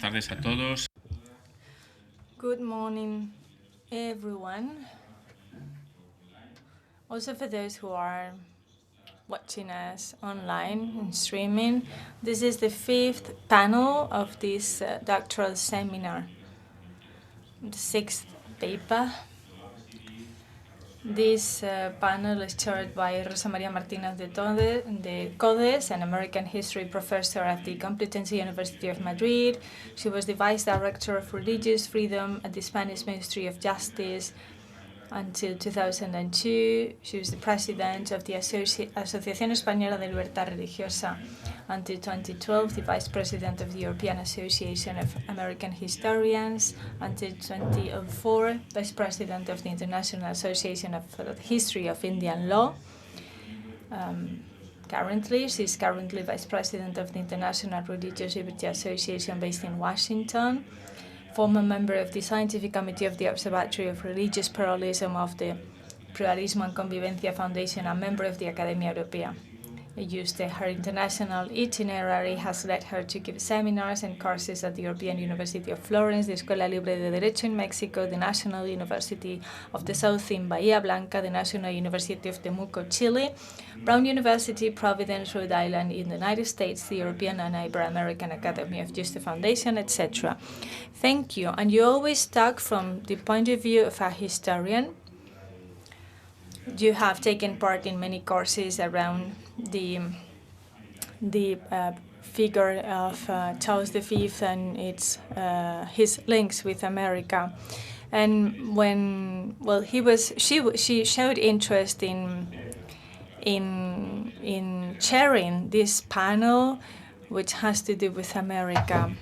tardes a todos. Good morning, everyone. Also for those who are watching us online and streaming, this is the 5th panel of this doctoral seminar, the 6th paper. This panel is chaired by Rosa María Martínez de Codes, an American history professor at the Complutense University of Madrid. She was the Vice Director of Religious Freedom at the Spanish Ministry of Justice until 2002. She was the President of the Asociación Española de Libertad Religiosa until 2012, the Vice President of the European Association of American Historians until 2004, Vice President of the International Association of the History of Indian Law. She's currently Vice President of the International Religious Liberty Association based in Washington, former member of the Scientific Committee of the Observatory of Religious Pluralism of the Pluralismo and Convivencia Foundation, and member of the Academia Europea. Yuste. Her international itinerary has led her to give seminars and courses at the European University of Florence, the Escuela Libre de Derecho in Mexico, the National University of the South in Bahía Blanca, the National University of Temuco, Chile, Brown University, Providence, Rhode Island in the United States, the European and Ibero-American Academy of Yuste Foundation, etc. Thank you. And you always talk from the point of view of a historian. You have taken part in many courses around the figure of Charles V and his links with America. And when she showed interest in chairing this panel, which has to do with America.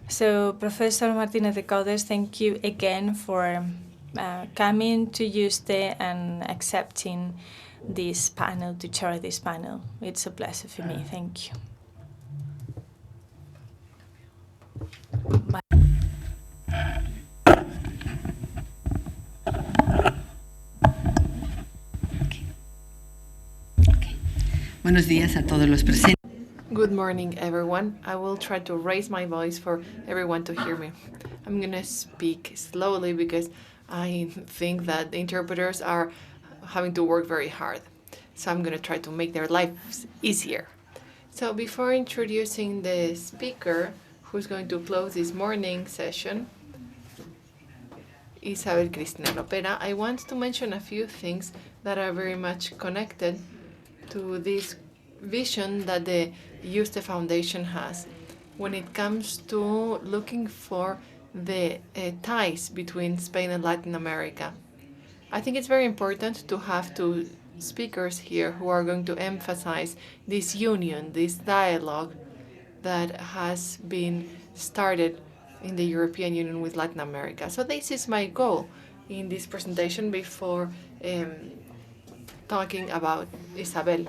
So, Professor Martínez de Codes, thank you again for coming to Yuste and accepting this panel, to chair this panel. It's a pleasure for me. Thank you. Bye. Buenos días a todos los presentes. Good morning, everyone. I will try to raise my voice for everyone to hear me. I'm going to speak slowly because I think that the interpreters are having to work very hard. So I'm going to try to make their lives easier. So before introducing the speaker who's going to close this morning session, Isabel Cristina Lopera, I want to mention a few things that are very much connected to this vision that the Yuste Foundation has when it comes to looking for the ties between Spain and Latin America. I think it's very important to have two speakers here who are going to emphasize this union, this dialogue that has been started in the European Union with Latin America. So this is my goal in this presentation before talking about Isabel.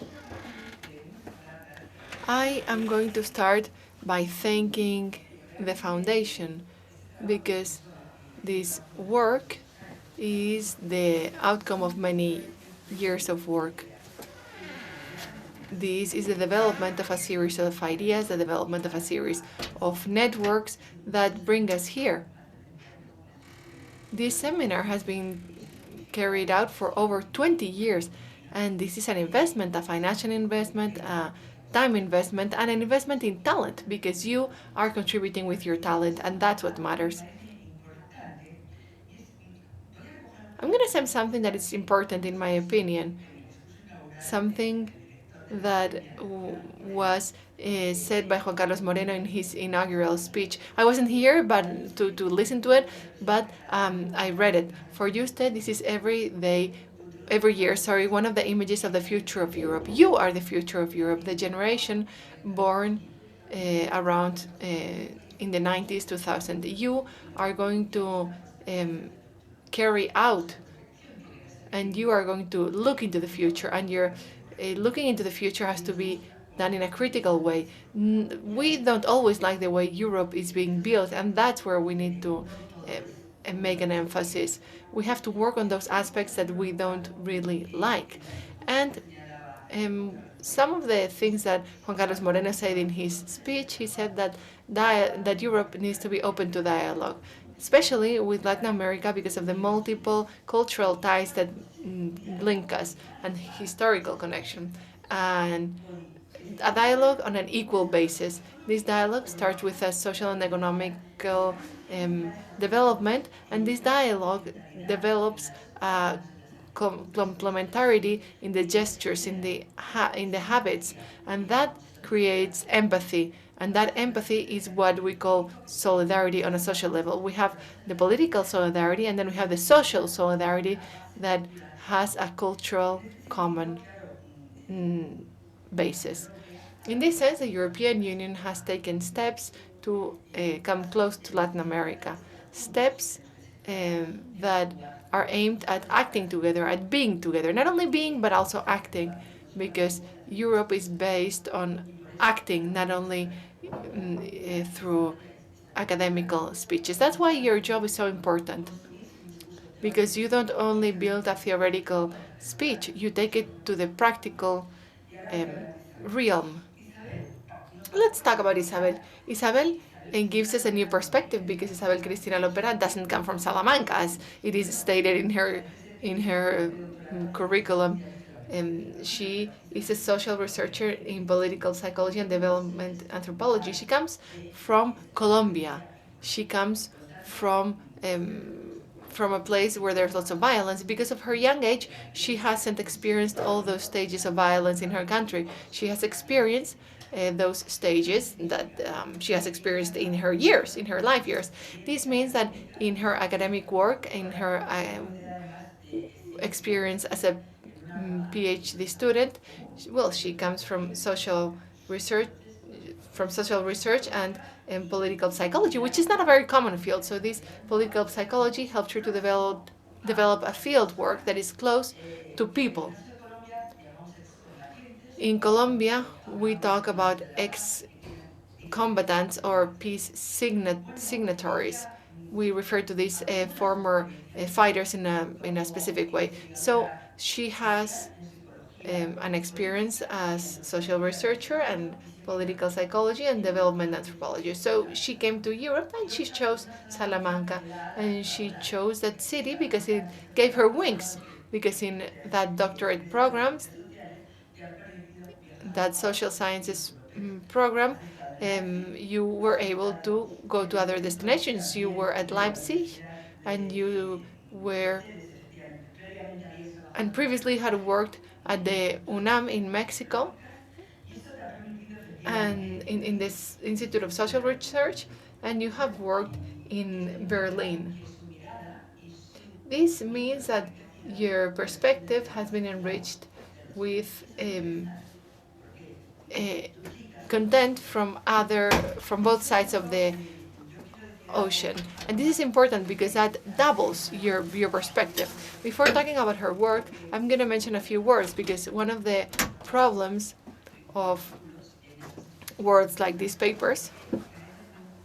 I am going to start by thanking the foundation because this work is the outcome of many years of work. This is the development of a series of ideas, the development of a series of networks that bring us here. This seminar has been carried out for over 20 years, and this is an investment, a financial investment, a time investment, and an investment in talent, because you are contributing with your talent, and that's what matters. I'm going to say something that is important in my opinion, something that was said by Juan Carlos Moreno in his inaugural speech. I wasn't here but to listen to it, but I read it. For Yuste, this is every year, one of the images of the future of Europe. You are the future of Europe, the generation born around in the 90s, 2000. You are going to carry out, and you are going to look into the future, and your looking into the future has to be done in a critical way. We don't always like the way Europe is being built, and that's where we need to make an emphasis. We have to work on those aspects that we don't really like. And Some of the things that Juan Carlos Moreno said in his speech, he said that Europe needs to be open to dialogue, especially with Latin America because of the multiple cultural ties that link us and historical connection. And a dialogue on an equal basis. This dialogue starts with a social and economical development, and this dialogue develops complementarity in the gestures, in the habits, and that creates empathy. And that empathy is what we call solidarity on a social level. We have the political solidarity, and then we have the social solidarity that has a cultural common basis. In this sense, the European Union has taken steps to come close to Latin America, steps that are aimed at acting together, at being together, not only being but also acting, because Europe is based on acting, not only through academical speeches. That's why your job is so important, because you don't only build a theoretical speech, you take it to the practical um, realm. Let's talk about Isabel. Isabel gives us a new perspective because Isabel Cristina Lopera doesn't come from Salamanca, as it is stated in her curriculum. She is a social researcher in political psychology and development anthropology. She comes from Colombia. She comes from a place where there's lots of violence. Because of her young age, she hasn't experienced all those stages of violence in her country. She has experienced those stages that she has experienced in her years, in her life years. This means that in her academic work, in her experience as a PhD student, well, she comes from social research, and political psychology, which is not a very common field. So this political psychology helped her to develop a field work that is close to people. In Colombia, we talk about ex-combatants or peace signatories. We refer to these former fighters in a specific way. So she has an experience as social researcher and political psychology and development anthropology. So she came to Europe and she chose Salamanca, and she chose that city because it gave her wings. Because in that doctorate program, that social sciences program, you were able to go to other destinations. You were at Leipzig, and you were, and previously had worked at the UNAM in Mexico, and in this Institute of Social Research, and you have worked in Berlin. This means that your perspective has been enriched with content from both sides of the ocean. And this is important because that doubles your perspective. Before talking about her work, I'm going to mention a few words, because one of the problems of words like these papers,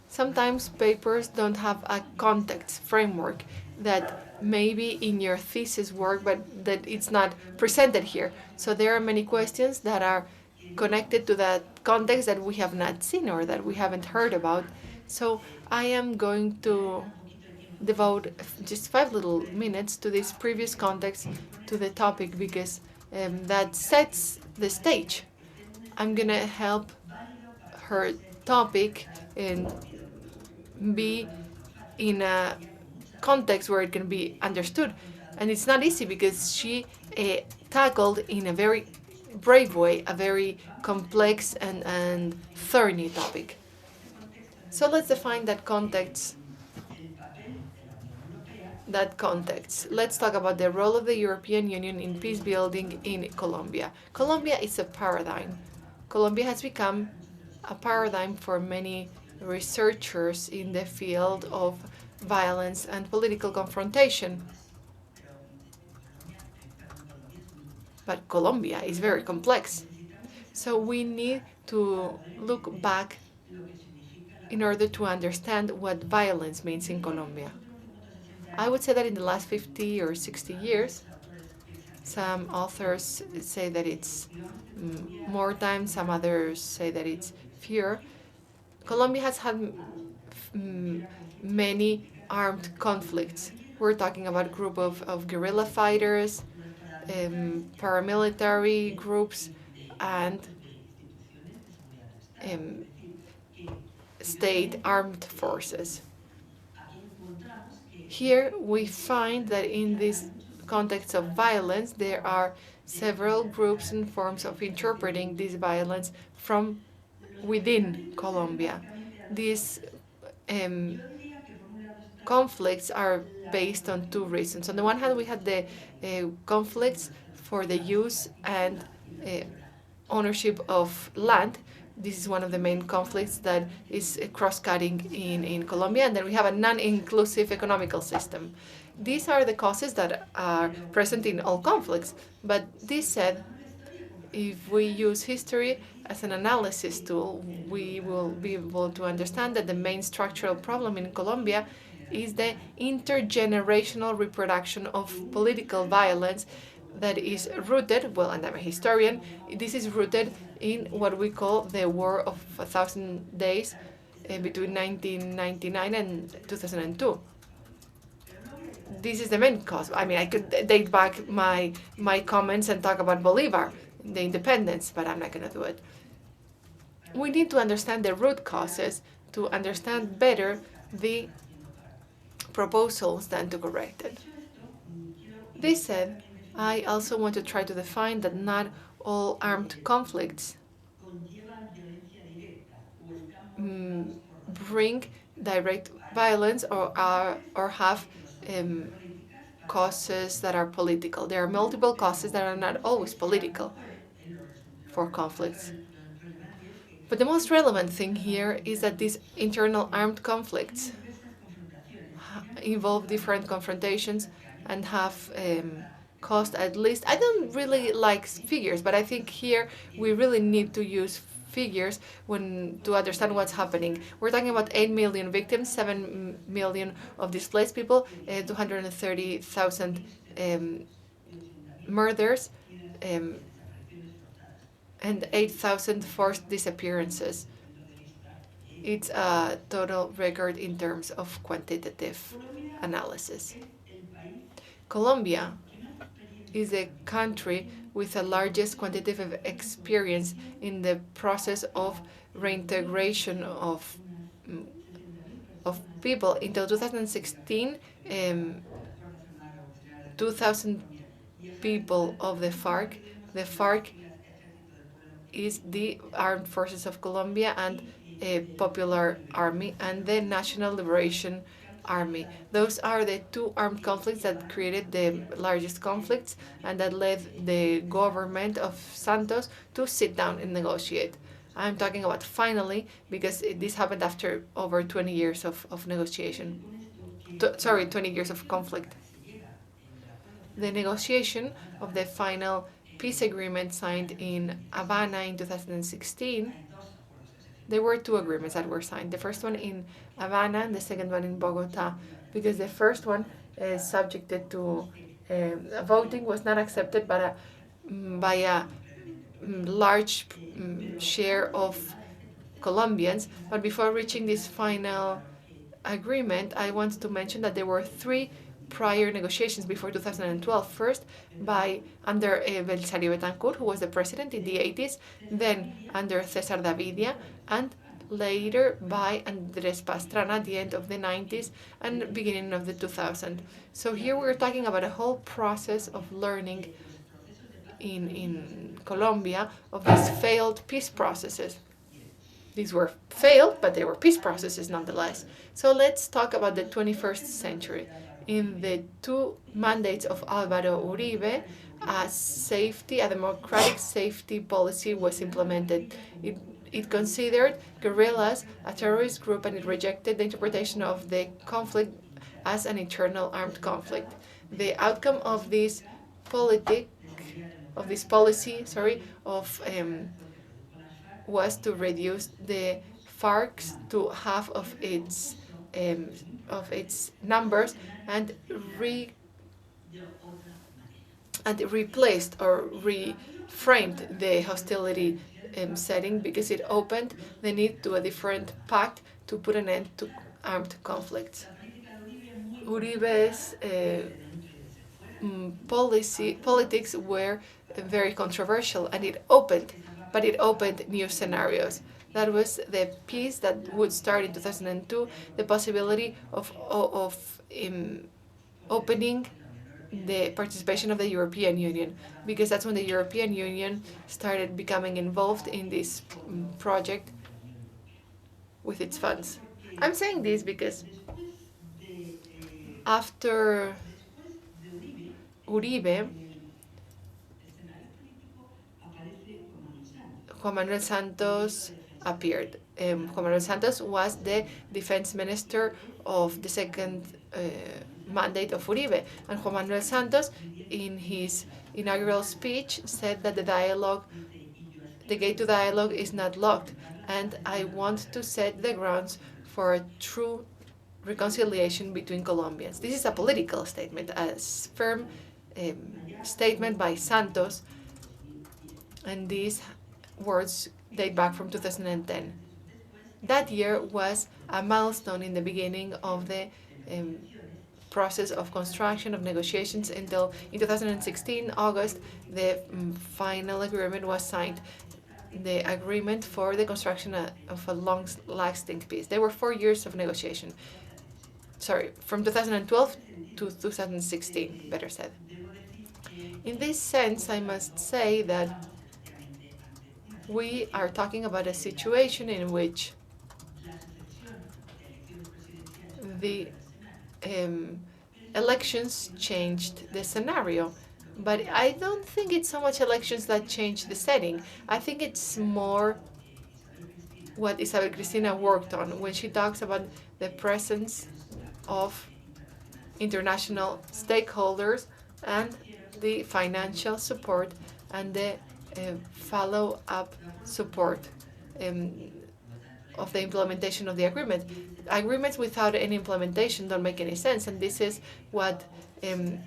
sometimes papers don't have a context framework that maybe in your thesis work, but that it's not presented here. So there are many questions that are connected to that context that we have not seen or that we haven't heard about. So I am going to devote just 5 little minutes to this previous context, to the topic, because that sets the stage. I'm going to help her topic and be in a context where it can be understood. And it's not easy because she tackled in a very brave way a very complex and thorny topic. So let's define that context. Let's talk about the role of the European Union in peace building in Colombia. Colombia is a paradigm. Colombia has become a paradigm for many researchers in the field of violence and political confrontation. But Colombia is very complex. So we need to look back in order to understand what violence means in Colombia. I would say that in the last 50 or 60 years, Some authors say that it's more time, some others say that it's fewer. Colombia has had many armed conflicts. We're talking about a group of guerrilla fighters, paramilitary groups, and um, state armed forces. Here we find that in this context of violence, there are several groups and forms of interpreting this violence from within Colombia. These conflicts are based on two reasons. On the one hand, we had the conflicts for the use and ownership of land. This is one of the main conflicts that is cross-cutting in Colombia. And then we have a non-inclusive economical system. These are the causes that are present in all conflicts. But this said, if we use history as an analysis tool, we will be able to understand that the main structural problem in Colombia is the intergenerational reproduction of political violence that is rooted, well, and I'm a historian, this is rooted in what we call the War of 1,000 Days between 1999 and 2002. This is the main cause. I mean, I could date back my comments and talk about Bolivar, the independence, but I'm not going to do it. We need to understand the root causes to understand better the proposals than to correct it. This said, I also want to try to define that not all armed conflicts bring direct violence or have causes that are political. There are multiple causes that are not always political for conflicts. But the most relevant thing here is that these internal armed conflicts involve different confrontations and have caused at least, I don't really like figures, but I think here we really need to use figures to understand what's happening. We're talking about 8 million victims, 7 million of displaced people, 230,000 murders, and 8,000 forced disappearances. It's a total record in terms of quantitative analysis. Colombia is a country with the largest quantitative experience in the process of reintegration of people. Until 2016, 2,000 people of the FARC. The FARC is the Armed Forces of Colombia and a Popular Army and the National Liberation Army. Those are the two armed conflicts that created the largest conflicts and that led the government of Santos to sit down and negotiate. I'm talking about finally because this happened after over 20 years of negotiation. 20 years of conflict. The negotiation of the final peace agreement signed in Havana in 2016, there were two agreements that were signed. The first one in Havana and the second one in Bogota, because the first one subjected to voting was not accepted by a large share of Colombians. But before reaching this final agreement, I want to mention that there were three prior negotiations before 2012. First, under Belisario Betancourt, who was the president in the 80s, then under Cesar Davidia, and later by Andrés Pastrana at the end of the 90s and beginning of the 2000s. So here we're talking about a whole process of learning in Colombia of these failed peace processes. These were failed, but they were peace processes nonetheless. So let's talk about the 21st century. In the two mandates of Álvaro Uribe, a democratic safety policy was implemented. It considered guerrillas a terrorist group and it rejected the interpretation of the conflict as an internal armed conflict. The outcome of this policy, was to reduce the FARC to half of its numbers and and it replaced or reframed the hostility setting because it opened the need to a different pact to put an end to armed conflicts. Uribe's politics were very controversial, and it opened new scenarios. That was the piece that would start in 2002, the possibility of opening the participation of the European Union, because that's when the European Union started becoming involved in this project with its funds. I'm saying this because after Uribe, Juan Manuel Santos appeared. Juan Manuel Santos was the defense minister of the second mandate of Uribe. And Juan Manuel Santos, in his inaugural speech, said that the gate to dialogue is not locked, and I want to set the grounds for a true reconciliation between Colombians. This is a political statement, a firm statement by Santos, and these words date back from 2010. That year was a milestone in the beginning of the process of construction of negotiations until in 2016 August the final agreement was signed, the agreement for the construction of a long-lasting peace. There were 4 years of negotiation. Sorry, from 2012 to 2016, better said. In this sense, I must say that we are talking about a situation in which the elections changed the scenario. But I don't think it's so much elections that change the setting. I think it's more what Isabel Cristina worked on when she talks about the presence of international stakeholders and the financial support and the follow-up support of the implementation of the agreement. Agreements without any implementation don't make any sense, and this is what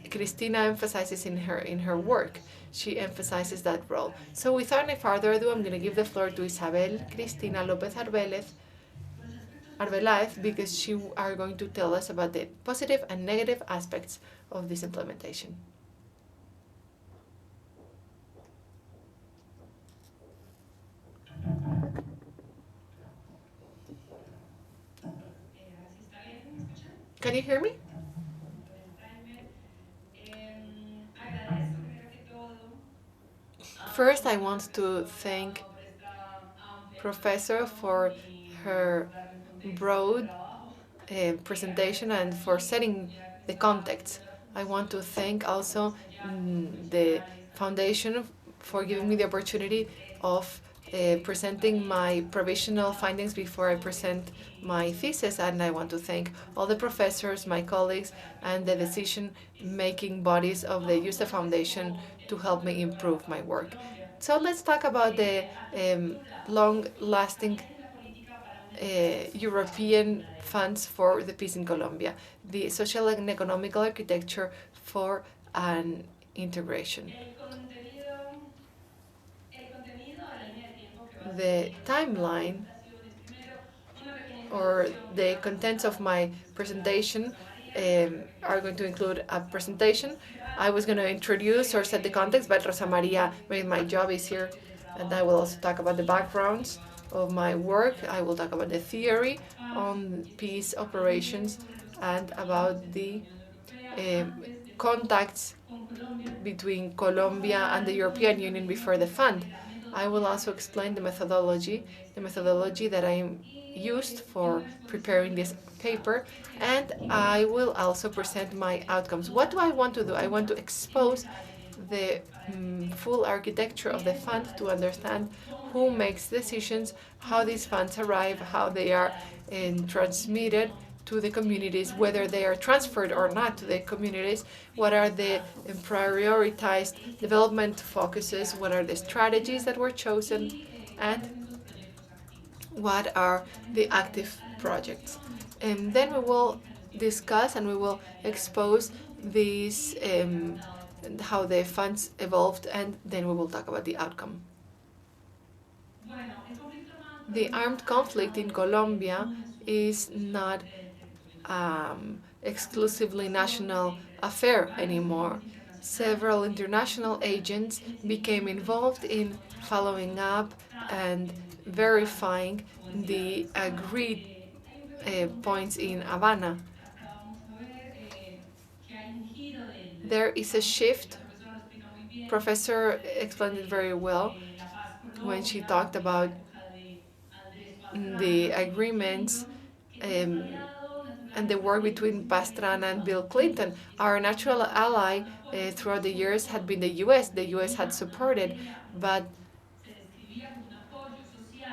Cristina emphasizes in her work. She emphasizes that role. So without any further ado, I'm going to give the floor to Isabel Cristina Lopera Arbeláez, because she are going to tell us about the positive and negative aspects of this implementation. Can you hear me? First, I want to thank Professor for her broad presentation and for setting the context. I want to thank also the foundation for giving me the opportunity of presenting my provisional findings before I present my thesis, and I want to thank all the professors, my colleagues, and the decision-making bodies of the Yuste Foundation to help me improve my work. So let's talk about the long-lasting European funds for the peace in Colombia, the social and economical architecture for an integration. The timeline or the contents of my presentation are going to include a presentation. I was going to introduce or set the context, but Rosa Maria made my job easier, and I will also talk about the backgrounds of my work. I will talk about the theory on peace operations and about the contacts between Colombia and the European Union before the fund. I will also explain the methodology that I used for preparing this paper, and I will also present my outcomes. What do I want to do? I want to expose the full architecture of the fund to understand who makes decisions, how these funds arrive, how they are transmitted to the communities, whether they are transferred or not to the communities, what are the prioritized development focuses, what are the strategies that were chosen, and what are the active projects. And then we will discuss and we will expose these how the funds evolved, and then we will talk about the outcome. The armed conflict in Colombia is not exclusively national affair anymore. Several international agents became involved in following up and verifying the agreed points in Havana. There is a shift. Professor explained it very well when she talked about the agreements and the work between Pastrana and Bill Clinton. Our natural ally throughout the years had been the US. The US had supported, but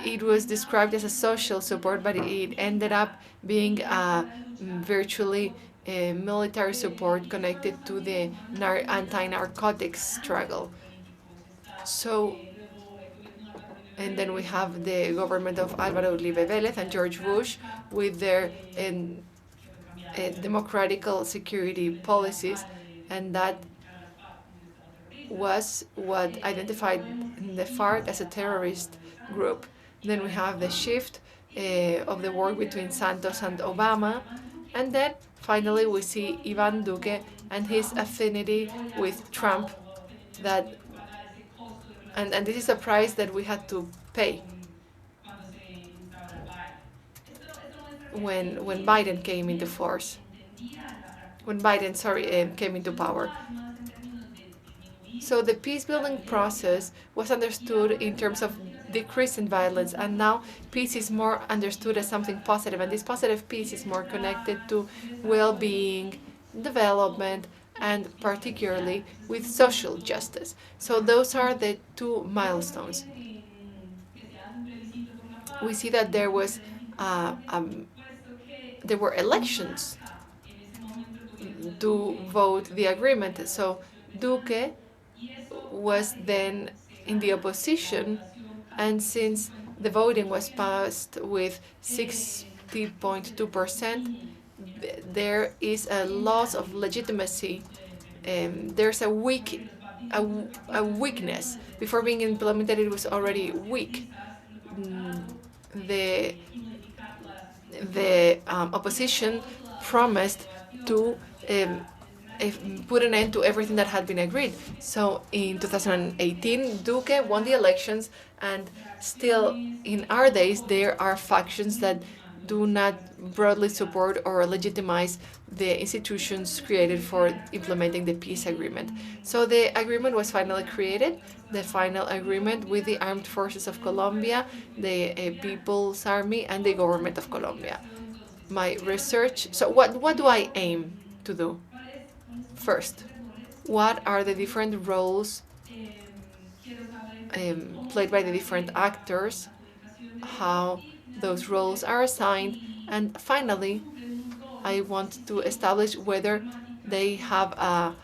it was described as a social support, but it ended up being virtually military support connected to the anti-narcotics struggle. So, and then we have the government of Álvaro Uribe Vélez and George Bush with their democratical security policies, and that was what identified the FARC as a terrorist group. Then we have the shift of the work between Santos and Obama, and then finally we see Ivan Duque and his affinity with Trump, that and this is a price that we had to pay when Biden came into force. When Biden, came into power. So the peace building process was understood in terms of decrease in violence, and now peace is more understood as something positive, and this positive peace is more connected to well-being, development, and particularly with social justice. So those are the two milestones. We see that there were elections to vote the agreement. So Duque was then in the opposition, and since the voting was passed with 60.2%, there is a loss of legitimacy. There's a weakness. Before being implemented, it was already weak. The opposition promised to put an end to everything that had been agreed. So in 2018, Duque won the elections, and still in our days, there are factions that do not broadly support or legitimize the institutions created for implementing the peace agreement. So the agreement was finally created, the final agreement with the armed forces of Colombia, the People's Army, and the government of Colombia. My research, so what do I aim to do? First, what are the different roles played by the different actors, how those roles are assigned, and finally, I want to establish whether they have a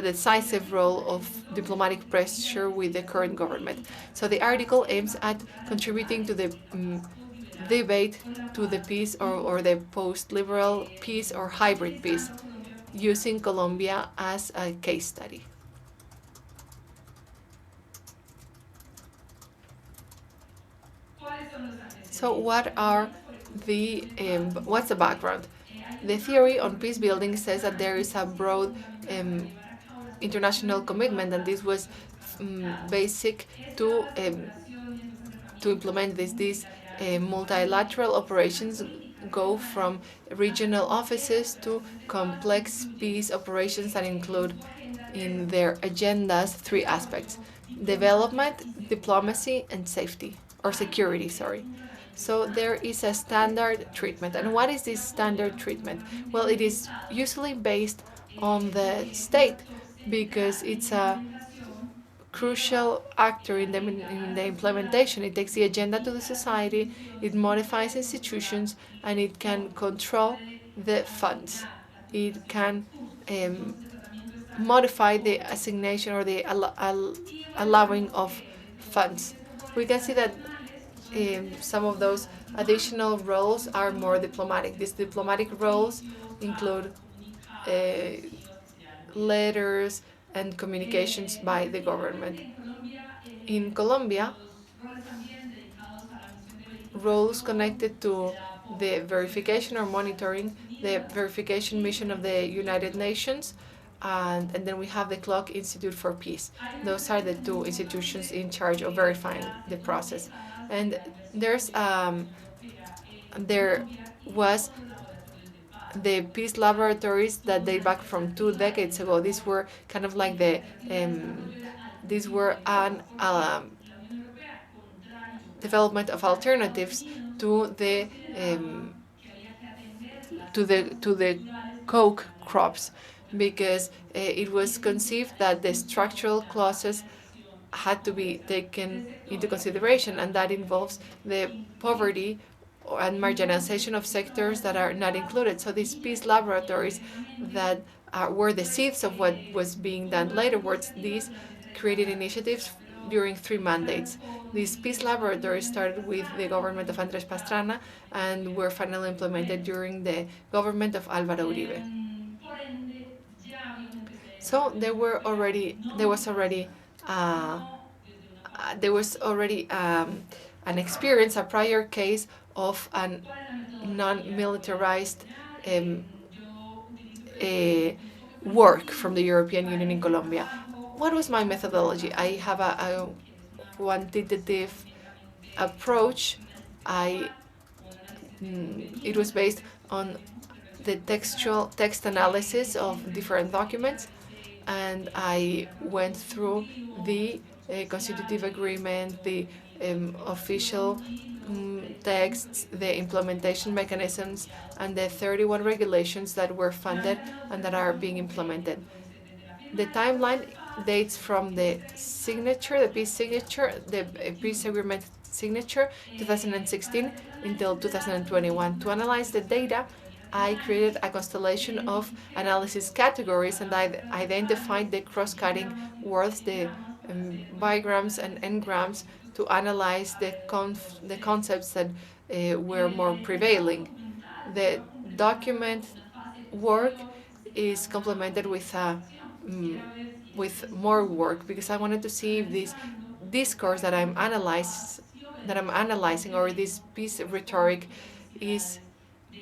decisive role of diplomatic pressure with the current government. So the article aims at contributing to the debate to the peace or the post-liberal peace or hybrid peace, using Colombia as a case study. So what's the background? The theory on peace building says that there is a broad international commitment, and this was basic to implement this. These multilateral operations go from regional offices to complex peace operations that include in their agendas three aspects: development, diplomacy, and safety, or security, sorry. So there is a standard treatment. And what is this standard treatment? Well, it is usually based on the state, because it's a crucial actor in the implementation. It takes the agenda to the society, it modifies institutions, and it can control the funds. It can modify the assignation or the allowing of funds. We can see that some of those additional roles are more diplomatic. These diplomatic roles include letters and communications by the government. In Colombia, roles connected to the verification or monitoring, the verification mission of the United Nations, and then we have the Clock Institute for Peace. Those are the two institutions in charge of verifying the process. And there was the peace laboratories that date back from 2 decades ago. These were kind of like these were an development of alternatives to um, the coke crops, because it was conceived that the structural clauses had to be taken into consideration, and that involves the poverty and marginalization of sectors that are not included. So these peace laboratories that were the seeds of what was being done laterwards, these created initiatives during 3 mandates. These peace laboratories started with the government of Andrés Pastrana and were finally implemented during the government of Álvaro Uribe. So there was already an experience, a prior case of a non-militarized um, work from the European Union in Colombia. What was my methodology? I have a quantitative approach. It was based on the text analysis of different documents, and I went through the constitutive agreement, the official texts, the implementation mechanisms, and the 31 regulations that were funded and that are being implemented. The timeline dates from the peace agreement signature, 2016 until 2021. To analyze the data, I created a constellation of analysis categories, and I identified the cross-cutting words, the bigrams and engrams, to analyze the concepts that were more prevailing. The document work is complemented with more work, because I wanted to see if this discourse that I'm analyzing, or this piece of rhetoric, is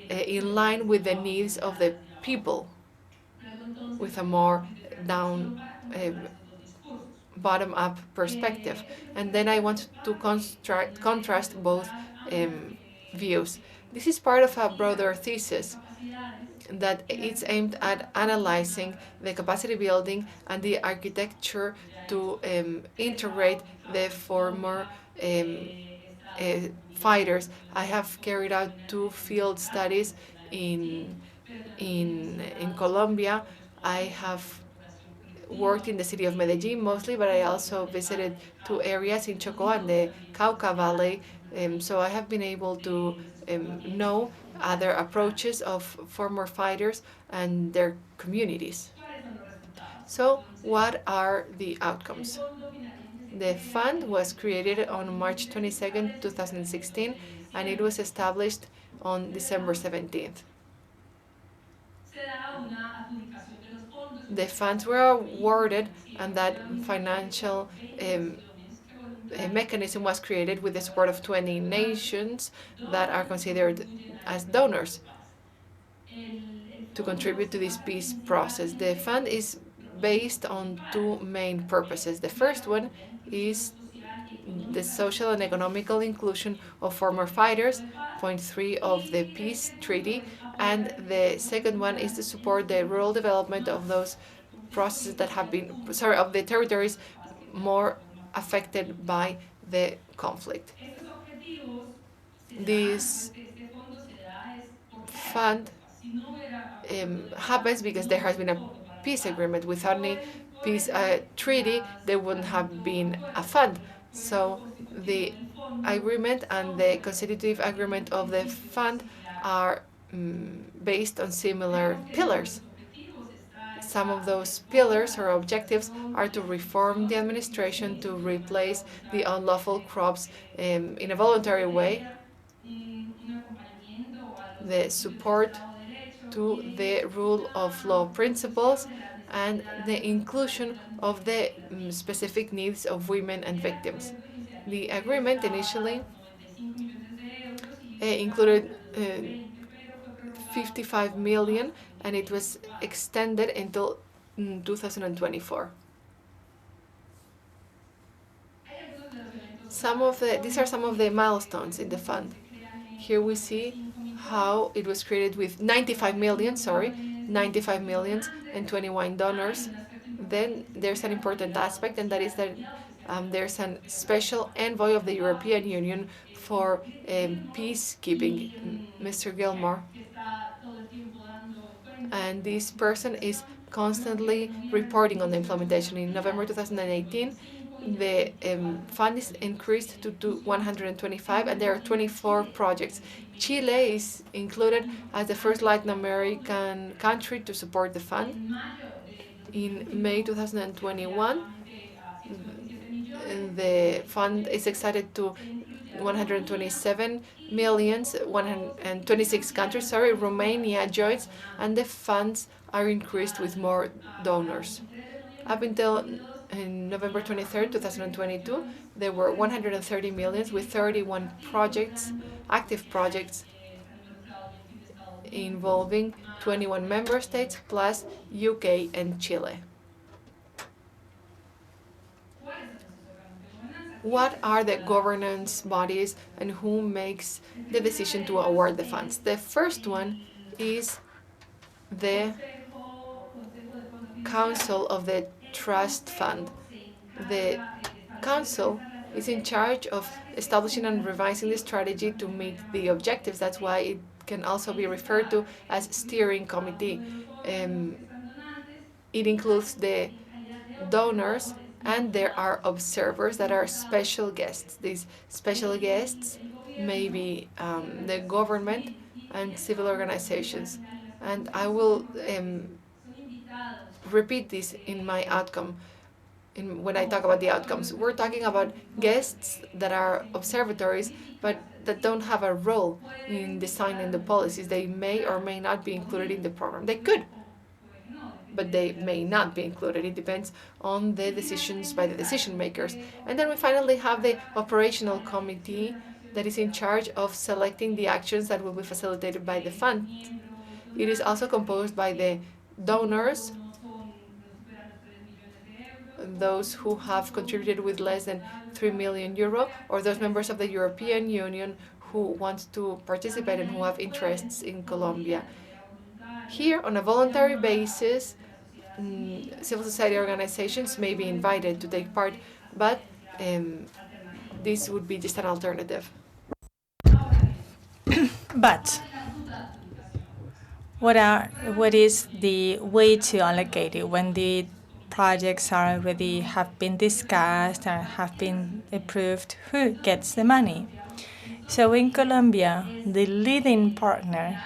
in line with the needs of the people, with a more down bottom-up perspective. And then I want to contrast both views. This is part of a broader thesis that it's aimed at analyzing the capacity building and the architecture to integrate the former fighters. I have carried out 2 field studies in Colombia. I have worked in the city of Medellin mostly, but I also visited 2 areas in Chocó and the Cauca Valley. So I have been able to know other approaches of former fighters and their communities. So what are the outcomes? The fund was created on March 22nd, 2016, and it was established on December 17th. The funds were awarded, and that financial mechanism was created with the support of 20 nations that are considered as donors to contribute to this peace process. The fund is based on 2 main purposes. The first one is the social and economical inclusion of former fighters, point 3 of the peace treaty, and the second one is to support the rural development of those processes that have been, of the territories more affected by the conflict. This fund happens because there has been a peace agreement. Without any peace treaty, there wouldn't have been a fund. So the agreement and the constitutive agreement of the fund are based on similar pillars. Some of those pillars or objectives are to reform the administration, to replace the unlawful crops in a voluntary way, the support to the rule of law principles and the inclusion of the specific needs of women and victims. The agreement initially included 55 million, and it was extended until 2024. These are some of the milestones in the fund. Here we see how it was created with 95 millions and 21 donors. Then there's an important aspect, and that is that there's a special envoy of the European Union for peacekeeping, Mr. Gilmore. And this person is constantly reporting on the implementation. In November 2018, the fund is increased to 125, and there are 24 projects. Chile is included as the first Latin American country to support the fund. In May 2021, the fund is excited to 127 millions, 126 countries, Romania joins, and the funds are increased with more donors. Up until November 23rd, 2022, there were 130 millions with 31 projects, active projects, involving 21 member states plus UK and Chile. What are the governance bodies and who makes the decision to award the funds? The first one is the Council of the Trust Fund. The Council is in charge of establishing and revising the strategy to meet the objectives. That's why it can also be referred to as steering committee. It includes the donors, and there are observers that are special guests. These special guests may be the government and civil organizations. And I will repeat this in my outcome. When I talk about the outcomes, we're talking about guests that are observatories, but that don't have a role in designing the policies. They may or may not be included in the program. They could, but they may not be included. It depends on the decisions by the decision makers. And then we finally have the operational committee that is in charge of selecting the actions that will be facilitated by the fund. It is also composed by the donors, those who have contributed with less than 3 million euro, or those members of the European Union who want to participate and who have interests in Colombia. Here, on a voluntary basis, civil society organizations may be invited to take part, but this would be just an alternative. But what is the way to allocate it when the projects are already have been discussed and have been approved? Who gets the money? So in Colombia, the leading partner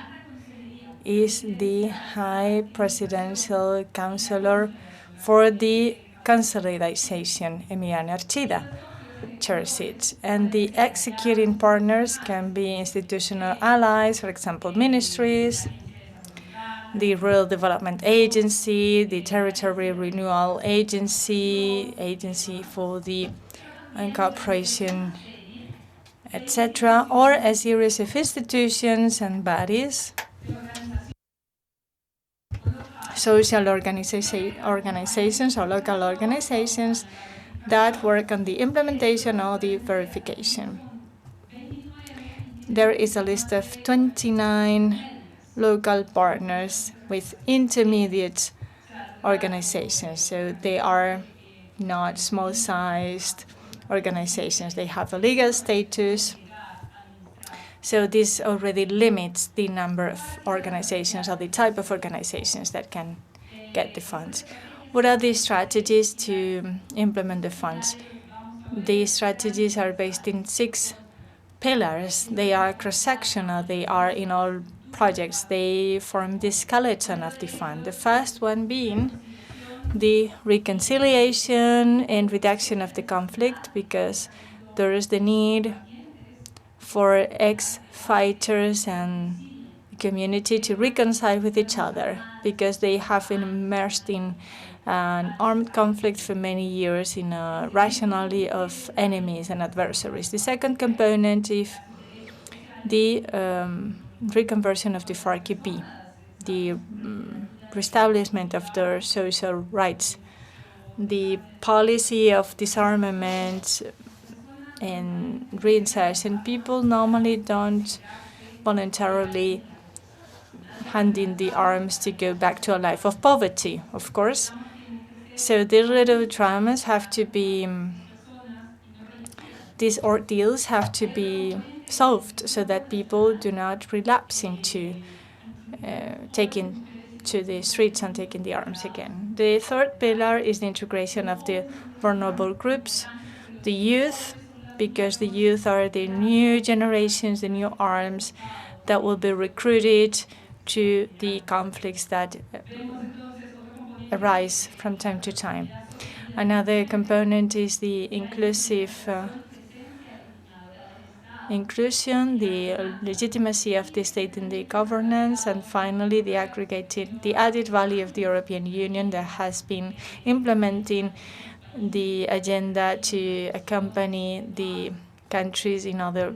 is the High Presidential Counselor for the Consolidation, Emiliano Archida, chairs it. And the executing partners can be institutional allies, for example, ministries, the Rural Development Agency, the Territory Renewal Agency, Agency for the Incorporation, etc., or a series of institutions and bodies, social organizations or local organizations that work on the implementation or the verification. There is a list of 29 local partners with intermediate organizations. So they are not small-sized organizations. They have a legal status. So this already limits the number of organizations or the type of organizations that can get the funds. What are the strategies to implement the funds? These strategies are based in 6 pillars. They are cross-sectional. They are in all projects. They form the skeleton of the fund. The first one being the reconciliation and reduction of the conflict, because there is the need for ex-fighters and community to reconcile with each other, because they have been immersed in an armed conflict for many years in a rationality of enemies and adversaries. The second component is the reconversion of the FARC-EP, the reestablishment of their social rights, the policy of disarmament and reinsertion. People normally don't voluntarily hand in the arms to go back to a life of poverty, of course. So these little traumas have to be, these ordeals have to be solved so that people do not relapse into taking to the streets and taking the arms again. The third pillar is the integration of the vulnerable groups, the youth, because the youth are the new generations, the new arms that will be recruited to the conflicts that arise from time to time. Another component is the inclusive inclusion, the legitimacy of the state in the governance, and finally the added value of the European Union that has been implementing the agenda to accompany the countries in other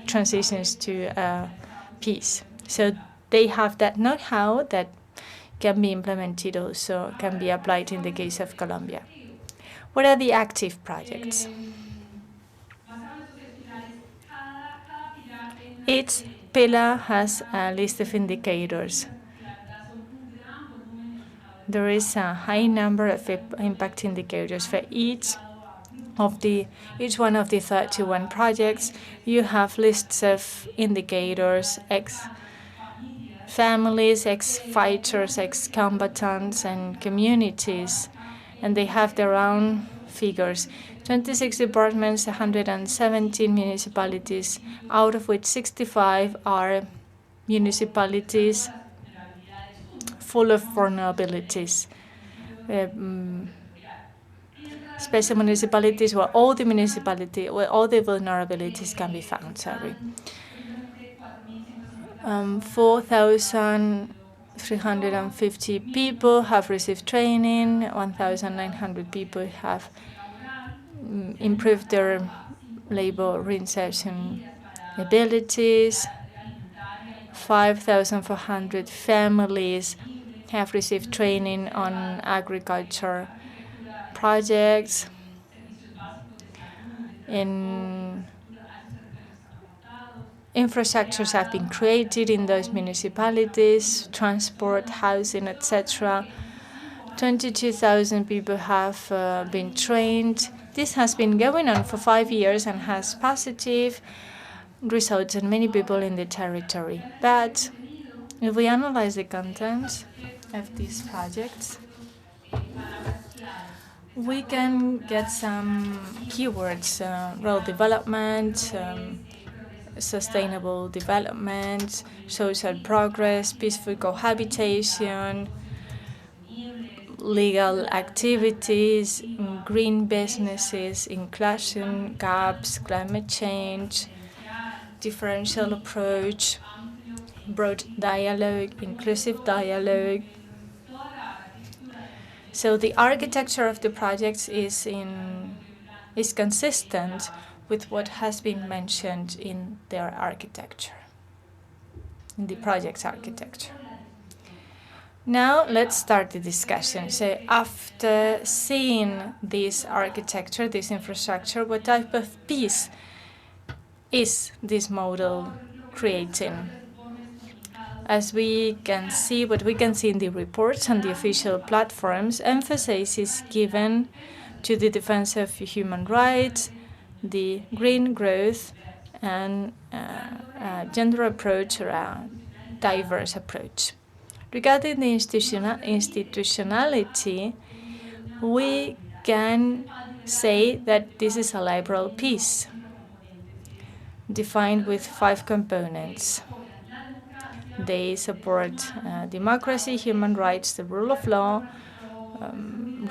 transitions to peace. So they have that know-how that can be implemented also, can be applied in the case of Colombia. What are the active projects? Each pillar has a list of indicators. There is a high number of impact indicators for each one of the 31 projects. You have lists of indicators, ex-families, ex-fighters, ex-combatants, and communities, and they have their own figures. 26 departments, 117 municipalities, out of which 65 are municipalities full of vulnerabilities. Special municipalities where all the vulnerabilities can be found. 4,350 people have received training. 1,900 people have improved their labor reinsertion abilities. 5,400 families have received training on agriculture projects. Infrastructures have been created in those municipalities, transport, housing, etc. 22,000 people have been trained. This has been going on for 5 years and has positive results in many people in the territory. But if we analyze the content of these projects, we can get some keywords: rural development, sustainable development, social progress, peaceful cohabitation, legal activities, green businesses, inclusion, gaps, climate change, differential approach, broad dialogue, inclusive dialogue. So the architecture of the projects is consistent with what has been mentioned in their architecture, in the project's architecture. Now let's start the discussion. So after seeing this architecture, this infrastructure, what type of peace is this model creating? As we can see, what we can see in the reports and the official platforms, emphasis is given to the defense of human rights, the green growth, and gender approach, or a diverse approach. Regarding the institutionality, we can say that this is a liberal peace, defined with 5 components. They support democracy, human rights, the rule of law,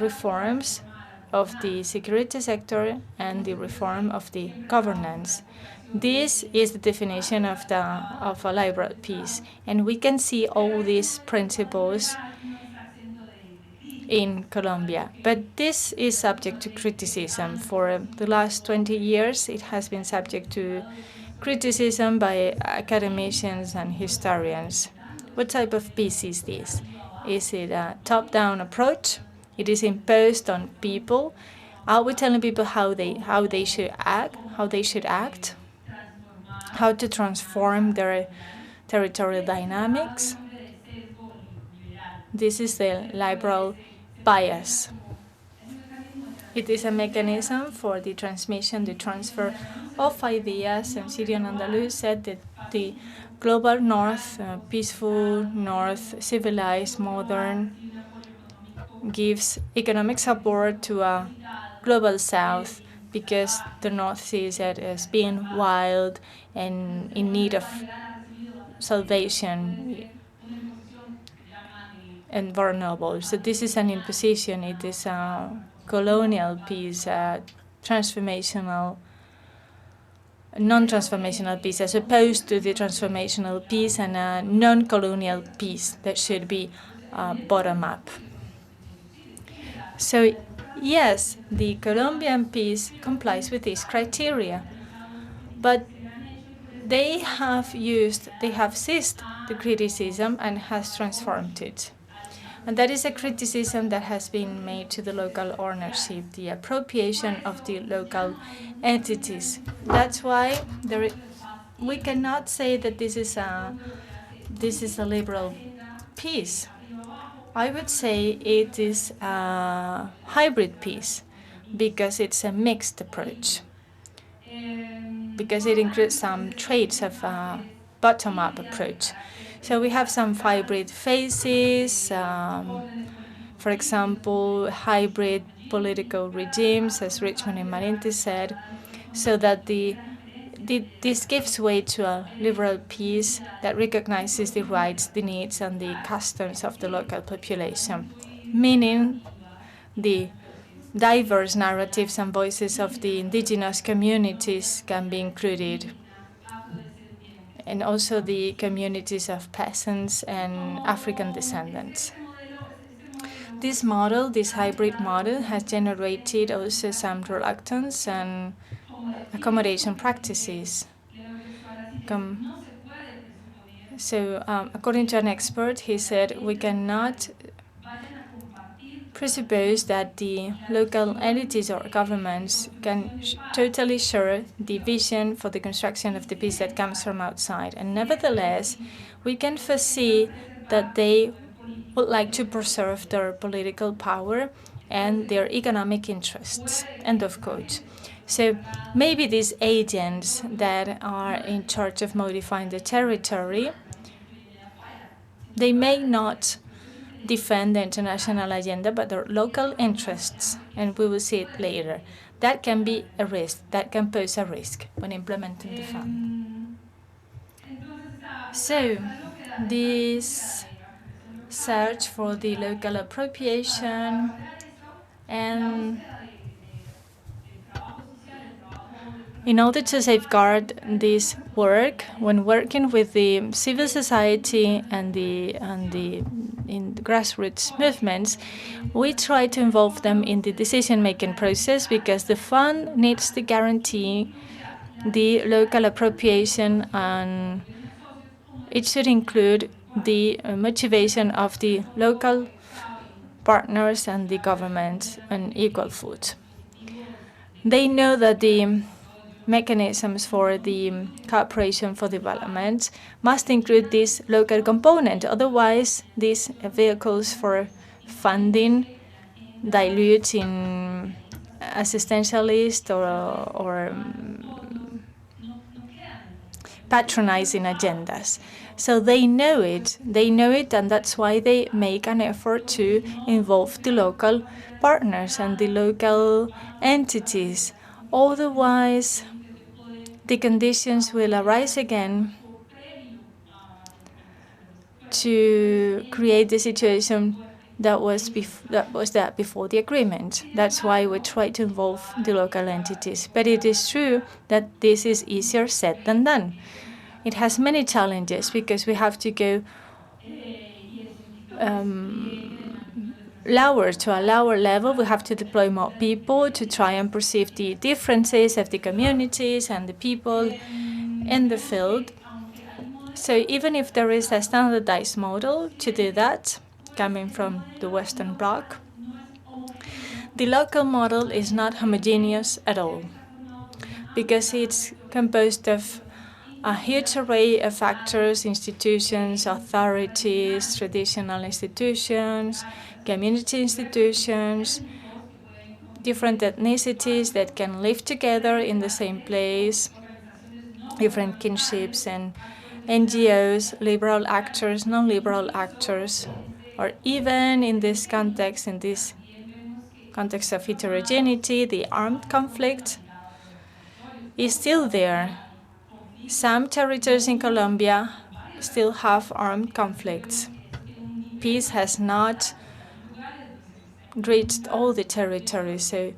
reforms of the security sector, and the reform of the governance. This is the definition of a liberal peace, and we can see all these principles in Colombia. But this is subject to criticism. For the last 20 years, it has been subject to criticism by academicians and historians. What type of peace is this? Is it a top-down approach? It is imposed on people. Are we telling people how they should act, how to transform their territorial dynamics? This is the liberal bias. It is a mechanism for the transmission, the transfer of ideas, and Syrian Andalus said that the global north, peaceful north, civilized, modern, gives economic support to a global south because the north sees it as being wild and in need of salvation and vulnerable. So this is an imposition. It is a colonial peace, a transformational, non-transformational peace, as opposed to the transformational peace and a non-colonial peace that should be bottom-up. So yes, the Colombian peace complies with these criteria, but they have seized the criticism and has transformed it. And that is a criticism that has been made to the local ownership, the appropriation of the local entities. That's why we cannot say that this is a liberal peace. I would say it is a hybrid peace because it's a mixed approach, because it includes some traits of a bottom-up approach. So we have some hybrid phases, for example, hybrid political regimes, as Richmond and Marinte said, so that this gives way to a liberal peace that recognizes the rights, the needs, and the customs of the local population, meaning the diverse narratives and voices of the indigenous communities can be included, and also the communities of peasants and African descendants. This model, this hybrid model, has generated also some reluctance and accommodation practices. According to an expert, he said, we cannot presuppose that the local entities or governments can totally share the vision for the construction of the peace that comes from outside. And nevertheless, we can foresee that they would like to preserve their political power and their economic interests. End of quote. So maybe these agents that are in charge of modifying the territory, they may not defend the international agenda, but their local interests, and we will see it later. That can be a risk, that can pose a risk when implementing the fund. So this search for the local appropriation and in order to safeguard this work, when working with the civil society and in the grassroots movements, we try to involve them in the decision-making process because the fund needs to guarantee the local appropriation, and it should include the motivation of the local partners and the government on equal foot. They know that the mechanisms for the cooperation for development must include this local component. Otherwise, these vehicles for funding dilute in assistentialist or patronizing agendas. So they know it, and that's why they make an effort to involve the local partners and the local entities. Otherwise, the conditions will arise again to create the situation that was before the agreement. That's why we try to involve the local entities. But it is true that this is easier said than done. It has many challenges because we have to go lower to a lower level. We have to deploy more people to try and perceive the differences of the communities and the people in the field. So even if there is a standardized model to do that, coming from the Western Bloc, the local model is not homogeneous at all, because it's composed of a huge array of factors, institutions, authorities, traditional institutions, community institutions, different ethnicities that can live together in the same place, different kinships and NGOs, liberal actors, non-liberal actors, or even in this context of heterogeneity, the armed conflict is still there. Some territories in Colombia still have armed conflicts. Peace has not reached all the territories, so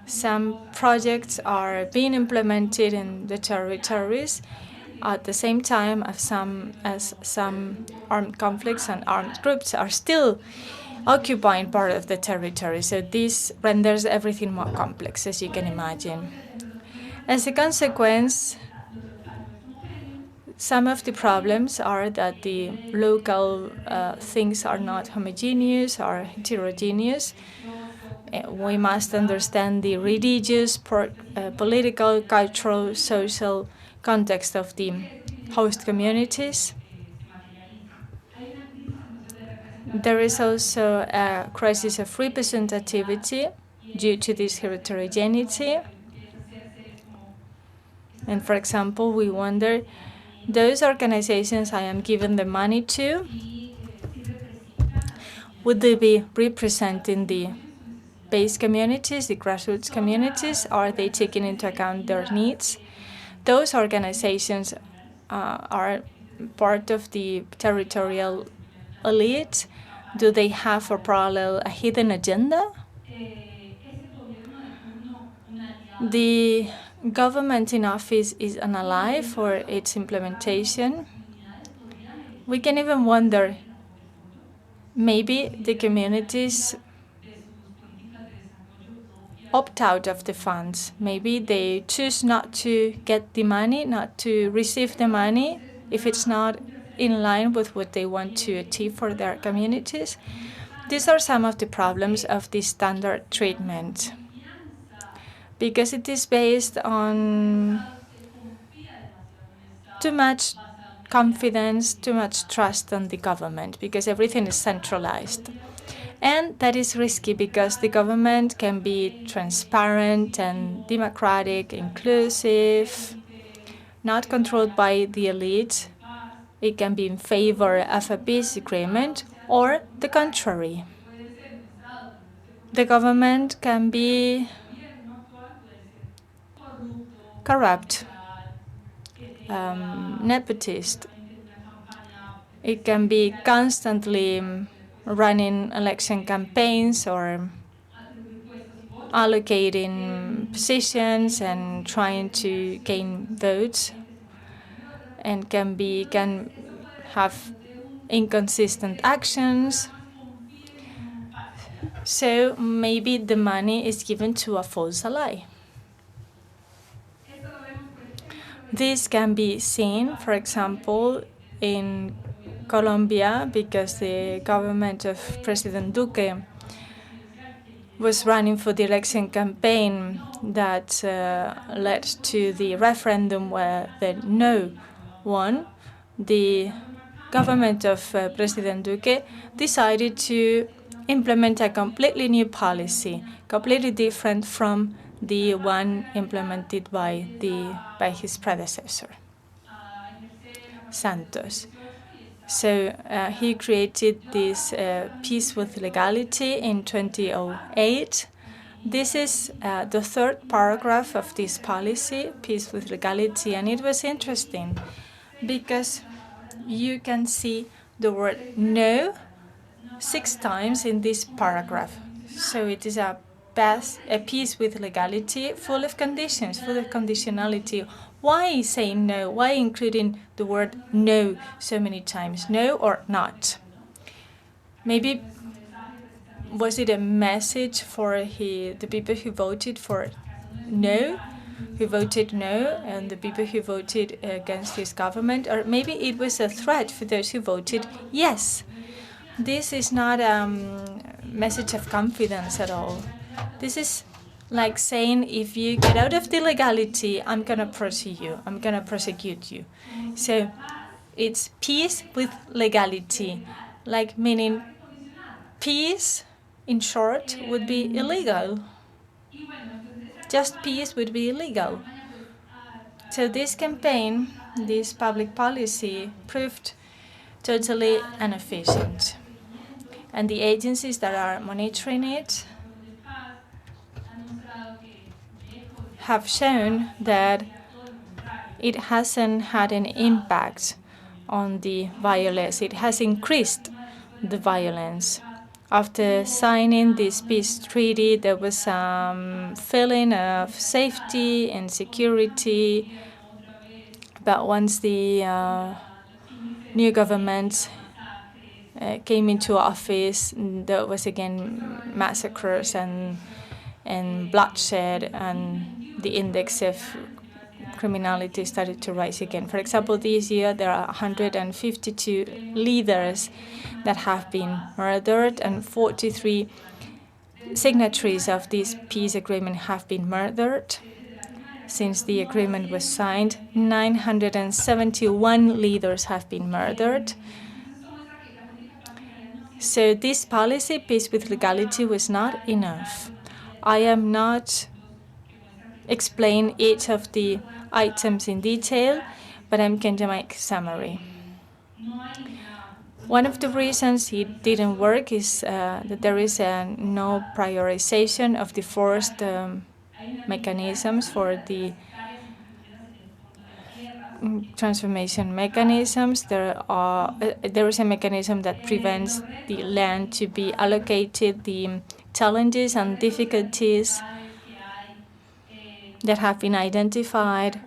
some projects are being implemented in the territories at the same time as some armed conflicts and armed groups are still occupying part of the territory. So this renders everything more complex, as you can imagine. As a consequence, some of the problems are that the local things are not homogeneous, are heterogeneous. We must understand the religious, political, cultural, social context of the host communities. There is also a crisis of representativity due to this heterogeneity. And for example, we wonder, those organizations I am giving the money to, would they be representing the base communities, the grassroots communities? Are they taking into account their needs? Those organizations are part of the territorial elite. Do they have a hidden agenda? The government in office is an ally for its implementation. We can even wonder, maybe the communities opt out of the funds. Maybe they choose not to get the money, not to receive the money, if it's not in line with what they want to achieve for their communities. These are some of the problems of the standard treatment, because it is based on too much confidence, too much trust on the government, because everything is centralized. And that is risky because the government can be transparent and democratic, inclusive, not controlled by the elite. It can be in favor of a peace agreement, or the contrary. The government can be corrupt, nepotist. It can be constantly running election campaigns or allocating positions and trying to gain votes, and can have inconsistent actions. So maybe the money is given to a false ally. This can be seen, for example, in Colombia, because the government of President Duque was running for the election campaign that led to the referendum where the no won. The government of President Duque decided to implement a completely new policy, completely different from the one implemented by his predecessor, Santos. So he created this peace with legality in 2008. This is the third paragraph of this policy, peace with legality, and it was interesting because you can see the word no 6 times in this paragraph. So it is a peace with legality, full of conditions, full of conditionality. Why saying no? Why including the word no so many times? No or not? Maybe was it a message for the people who voted for no, who voted no, and the people who voted against his government? Or maybe it was a threat for those who voted yes. This is not a message of confidence at all. This is like saying, if you get out of the legality, I'm going to prosecute you. I'm going to prosecute you. So it's peace with legality, like meaning peace, in short, would be illegal. Just peace would be illegal. So this campaign, this public policy, proved totally inefficient. And the agencies that are monitoring it have shown that it hasn't had an impact on the violence. It has increased the violence. After signing this peace treaty, there was some feeling of safety and security. But once the new government came into office, there was again massacres and bloodshed, and the index of criminality started to rise again. For example, this year there are 152 leaders that have been murdered, and 43 signatories of this peace agreement have been murdered. Since the agreement was signed, 971 leaders have been murdered. So this policy, peace with legality, was not enough. I am not explain each of the items in detail, but I'm going to make a summary. One of the reasons it didn't work is that there is no prioritization of the forced mechanisms for the transformation mechanisms. There is a mechanism that prevents the land to be allocated the challenges and difficulties that have been identified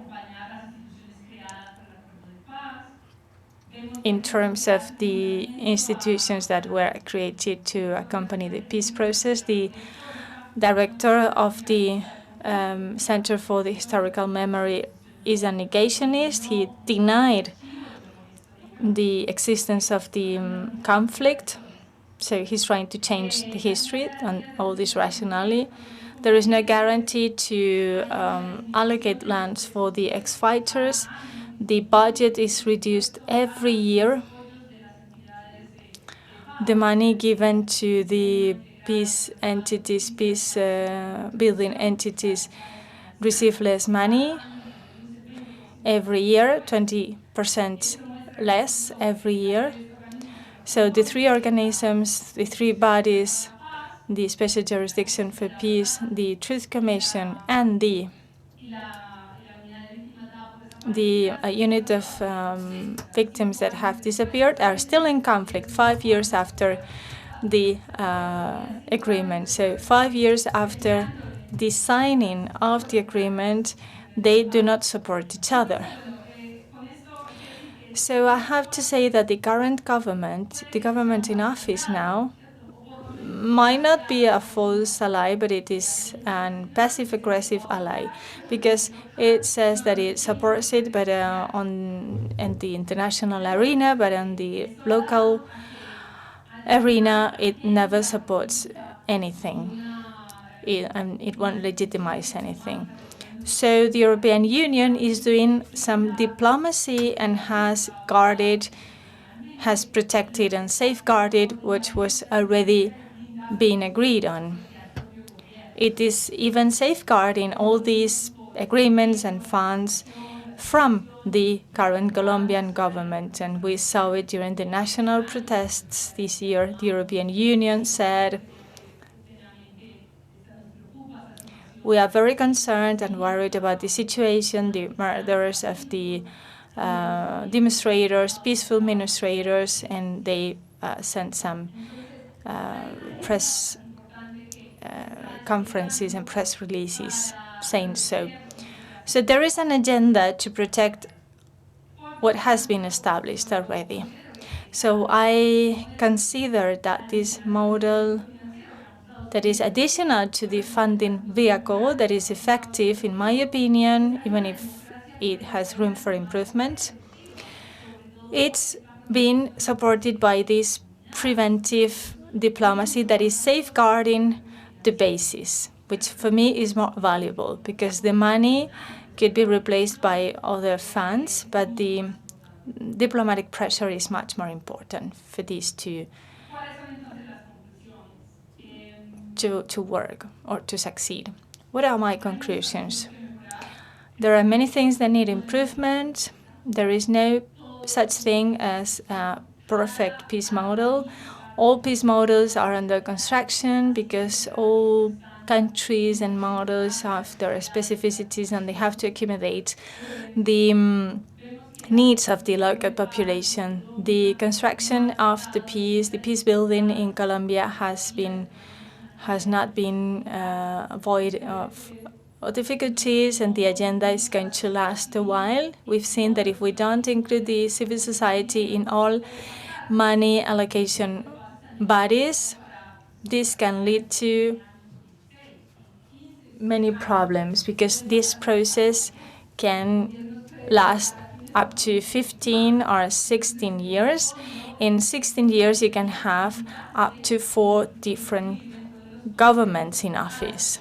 in terms of the institutions that were created to accompany the peace process. The director of the Center for the Historical Memory is a negationist. He denied the existence of the conflict. So he's trying to change the history and all this rationally. There is no guarantee to allocate lands for the ex-fighters. The budget is reduced every year. The money given to the peace entities, peace building entities, receive less money every year, 20% less every year. So the three organisms, the three bodies, the Special Jurisdiction for Peace, the Truth Commission, and the unit of victims that have disappeared are still in conflict 5 years after the agreement. So 5 years after the signing of the agreement, they do not support each other. So I have to say that the current government, the government in office now, might not be a false ally, but it is an passive-aggressive ally, because it says that it supports it, but in the international arena, but on the local arena, it never supports anything, and it won't legitimize anything. So the European Union is doing some diplomacy and has protected and safeguarded what was already being agreed on. It is even safeguarding all these agreements and funds from the current Colombian government. And we saw it during the national protests this year. The European Union said, we are very concerned and worried about the situation, the murders of the demonstrators, peaceful demonstrators, and they sent some press conferences and press releases saying so. So there is an agenda to protect what has been established already. So I consider that this model that is additional to the funding vehicle that is effective, in my opinion, even if it has room for improvement, it's been supported by this preventive diplomacy that is safeguarding the basis, which for me is more valuable because the money could be replaced by other funds, but the diplomatic pressure is much more important for these to work or to succeed. What are my conclusions? There are many things that need improvement. There is no such thing as a perfect peace model. All peace models are under construction because all countries and models have their specificities and they have to accommodate the needs of the local population. The construction of the peace building in Colombia has not been void of difficulties, and the agenda is going to last a while. We've seen that if we don't include the civil society in all money allocation bodies, this can lead to many problems because this process can last up to 15 or 16 years. In 16 years, you can have up to 4 different governments in office.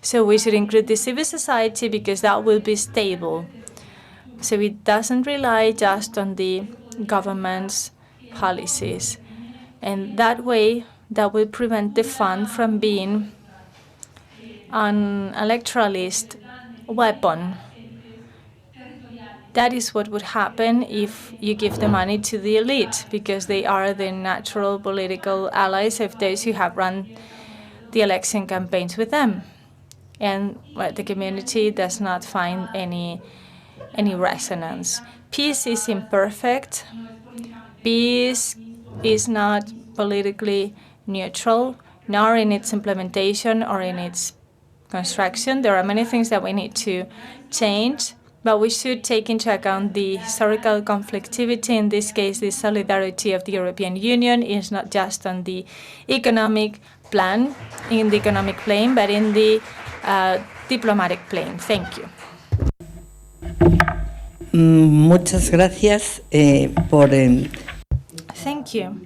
So we should include the civil society because that will be stable. So it doesn't rely just on the government's policies. And that way, that will prevent the fund from being an electoralist weapon. That is what would happen if you give the money to the elite, because they are the natural political allies of those who have run the election campaigns with them. And the community does not find any resonance. Peace is imperfect. Peace is not politically neutral, nor in its implementation or in its construction. There are many things that we need to change, but we should take into account the historical conflictivity. In this case, the solidarity of the European Union is not just on the economic plan, in the economic plane, but in the diplomatic plane. Thank you. Muchas gracias por. Thank you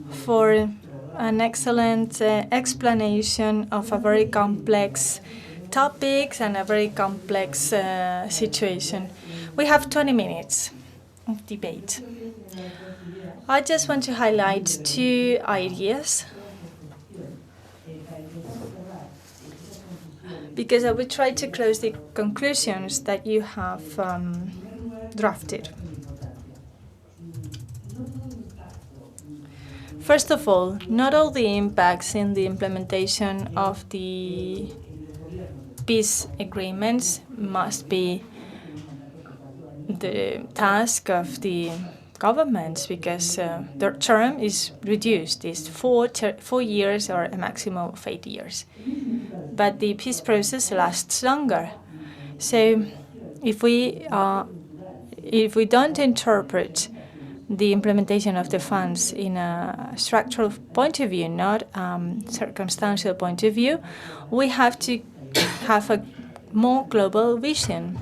for an excellent explanation of a very complex topic and a very complex situation. We have 20 minutes of debate. I just want to highlight 2 ideas because I will try to close the conclusions that you have drafted. First of all, not all the impacts in the implementation of the peace agreements must be the task of the governments because their term is reduced. It's 4 years or a maximum of 8 years. But the peace process lasts longer. So if we don't interpret the implementation of the funds in a structural point of view, not circumstantial point of view, we have to have a more global vision.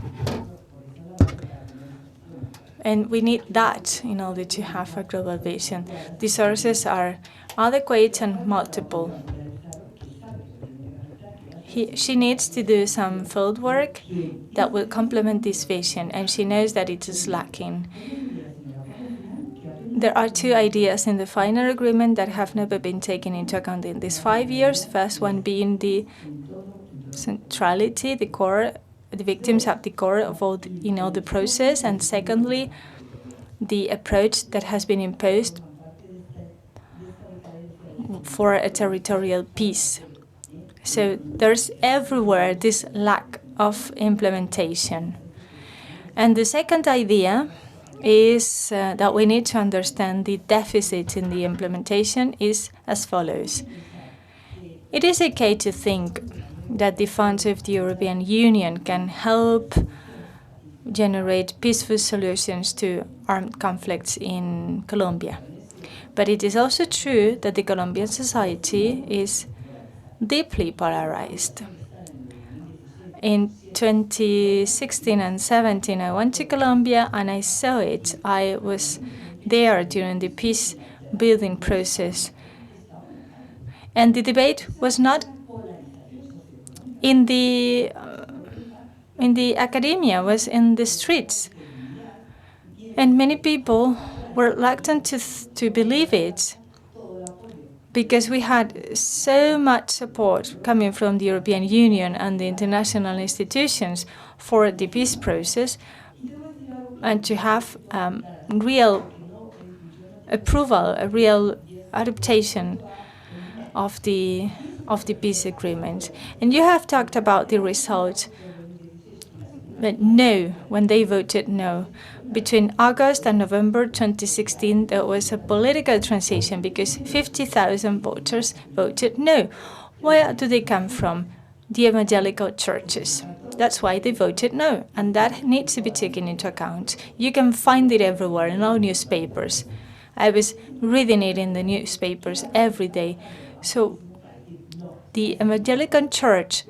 And we need that in order to have a global vision. The sources are adequate and multiple. She needs to do some field work that will complement this vision, and she knows that it is lacking. There are 2 ideas in the final agreement that have never been taken into account in these 5 years. First one being the centrality, the core, the victims at the core of all the process, and secondly, the approach that has been imposed for a territorial peace. So there's everywhere this lack of implementation. And the second idea is that we need to understand the deficit in the implementation is as follows. It is okay to think that the funds of the European Union can help generate peaceful solutions to armed conflicts in Colombia. But it is also true that the Colombian society is deeply polarized. In 2016 and 17, I went to Colombia and I saw it. I was there during the peace building process. And the debate was not in the academia, was in the streets. And many people were reluctant to believe it because we had so much support coming from the European Union and the international institutions for the peace process, and to have real approval, a real adaptation of the peace agreement. And you have talked about the result. But no, when they voted no. Between August and November 2016, there was a political transition because 50,000 voters voted no. Where do they come from? The evangelical churches. That's why they voted no, and that needs to be taken into account. You can find it everywhere in all newspapers. I was reading it in the newspapers every day. So the evangelical church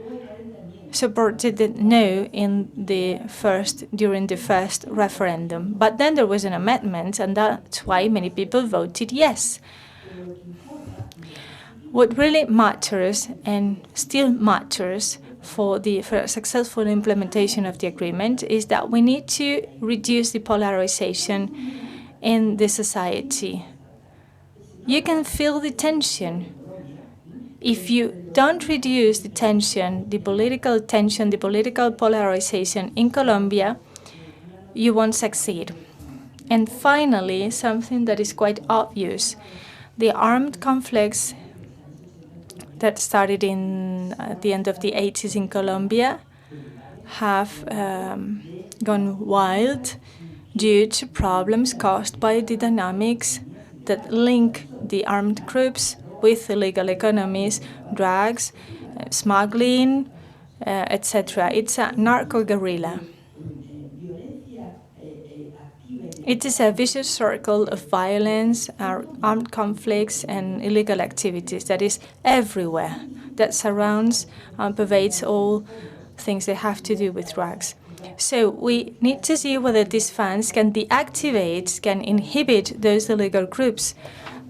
supported the no during the first referendum. But then there was an amendment, and that's why many people voted yes. What really matters, and still matters for a successful implementation of the agreement, is that we need to reduce the polarization in the society. You can feel the tension. If you don't reduce the tension, the political polarization in Colombia, you won't succeed. And finally, something that is quite obvious, the armed conflicts that started at the end of the 80s in Colombia have gone wild due to problems caused by the dynamics that link the armed groups with illegal economies, drugs, smuggling, etc. It's a narco-guerrilla. It is a vicious circle of violence, armed conflicts, and illegal activities that is everywhere, that surrounds and pervades all things that have to do with drugs. So we need to see whether these funds can deactivate, can inhibit those illegal groups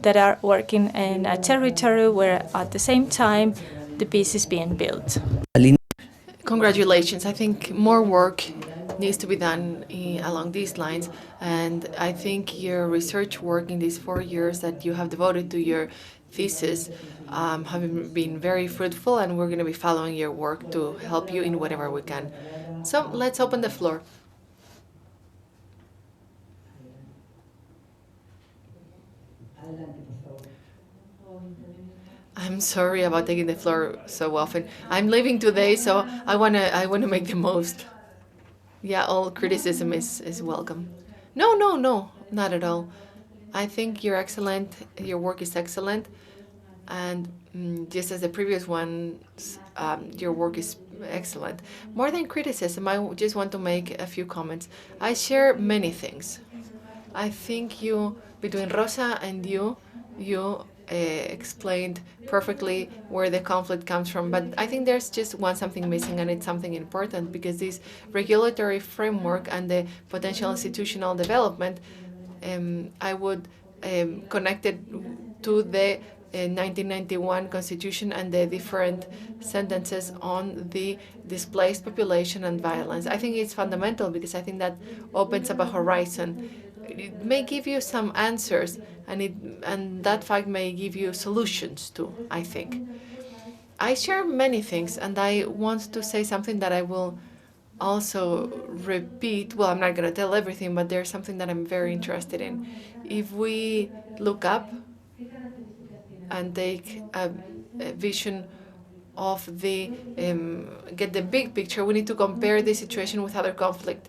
that are working in a territory where at the same time the peace is being built. Congratulations. I think more work needs to be done along these lines, and I think your research work in these 4 years that you have devoted to your thesis have been very fruitful, and we're going to be following your work to help you in whatever we can. So let's open the floor. I'm sorry about taking the floor so often. I'm leaving today, so I wanna make the most. Yeah, all criticism is welcome. No, not at all. I think you're excellent. Your work is excellent, and just as the previous ones, your work is excellent. More than criticism, I just want to make a few comments. I share many things. I think between Rosa and you explained perfectly where the conflict comes from. But I think there's just something missing, and it's something important, because this regulatory framework and the potential institutional development, I would connect it to the 1991 Constitution and the different sentences on the displaced population and violence. I think it's fundamental, because I think that opens up a horizon. It may give you some answers, and that fact may give you solutions too, I think. I share many things, and I want to say something that I will also repeat. Well, I'm not going to tell everything, but there's something that I'm very interested in. If we look up and take a vision of get the big picture, we need to compare this situation with other conflict.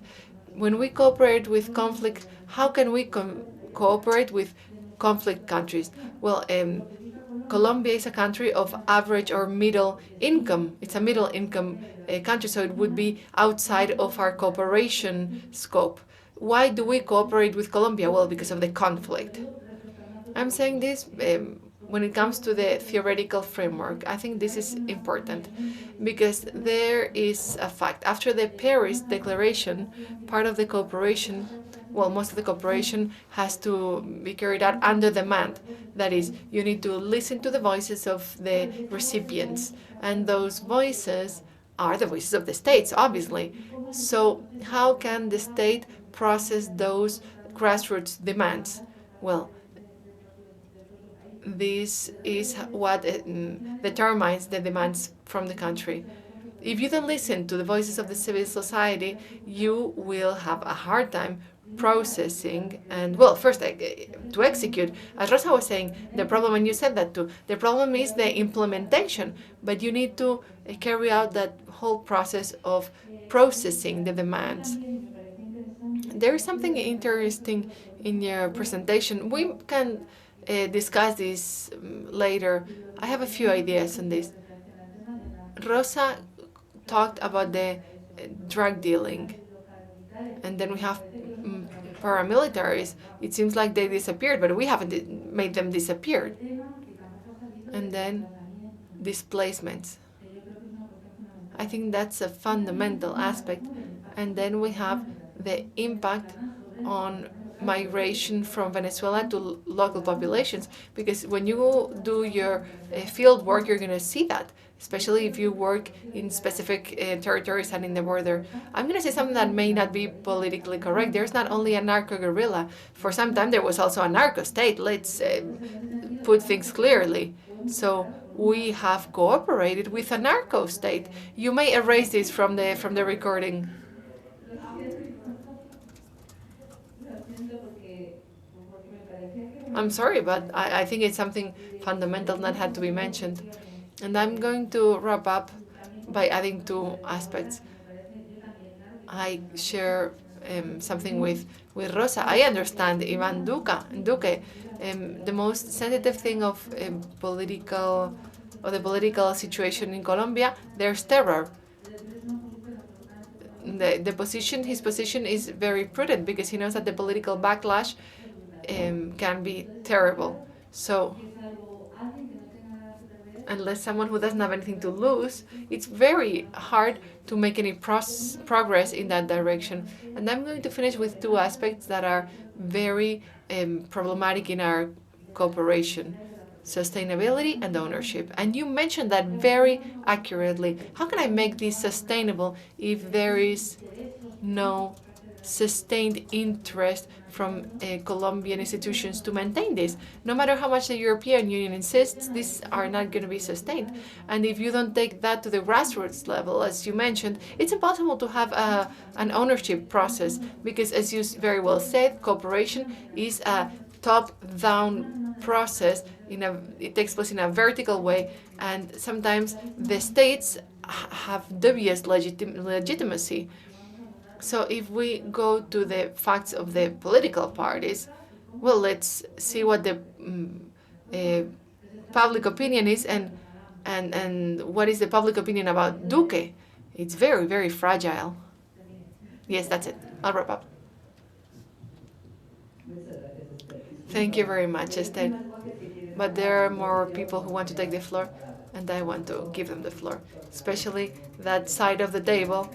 when we cooperate with conflict, how can we cooperate with conflict countries? Well, Colombia is a country of average or middle income. It's a middle income country, so it would be outside of our cooperation scope. Why do we cooperate with Colombia? Well, because of the conflict. I'm saying this when it comes to the theoretical framework. I think this is important because there is a fact. After the Paris Declaration, part of the cooperation, well, most of the cooperation has to be carried out under demand. That is, you need to listen to the voices of the recipients, and those voices are the voices of the states, obviously. So, how can the state process those grassroots demands? Well, this is what determines the demands from the country. If you don't listen to the voices of the civil society, you will have a hard time processing and, well, first to execute. As Rosa was saying, the problem, and you said that too, the problem is the implementation, but you need to carry out that whole process of processing the demands. There is something interesting in your presentation. We can discuss this later. I have a few ideas on this. Rosa talked about the drug dealing, and then we have paramilitaries. It seems like they disappeared, but we haven't made them disappear. And then displacements. I think that's a fundamental aspect. And then we have the impact on migration from Venezuela to local populations, because when you do your field work, you're going to see that, especially if you work in specific territories and in the border. I'm going to say something that may not be politically correct. There's not only a narco-guerrilla. For some time, there was also a narco-state. Let's put things clearly. So we have cooperated with a narco-state. You may erase this from the recording. I'm sorry, but I think it's something fundamental that had to be mentioned. And I'm going to wrap up by adding two aspects. I share something with Rosa. I understand Ivan Duque. The most sensitive thing of the political situation in Colombia, there's terror. His position is very prudent because he knows that the political backlash can be terrible. So, unless someone who doesn't have anything to lose, it's very hard to make any progress in that direction. And I'm going to finish with two aspects that are very problematic in our cooperation: sustainability and ownership. And you mentioned that very accurately. How can I make this sustainable if there is no sustained interest from Colombian institutions to maintain this? No matter how much the European Union insists, these are not going to be sustained. And if you don't take that to the grassroots level, as you mentioned, it's impossible to have an ownership process because, as you very well said, cooperation is a top-down process. It takes place in a vertical way, and sometimes the states have dubious legitimacy. So if we go to the facts of the political parties, well, let's see what the public opinion is, and what is the public opinion about Duque. It's very, very fragile. Yes, that's it. I'll wrap up. Thank you very much, Esther. But there are more people who want to take the floor, and I want to give them the floor, especially that side of the table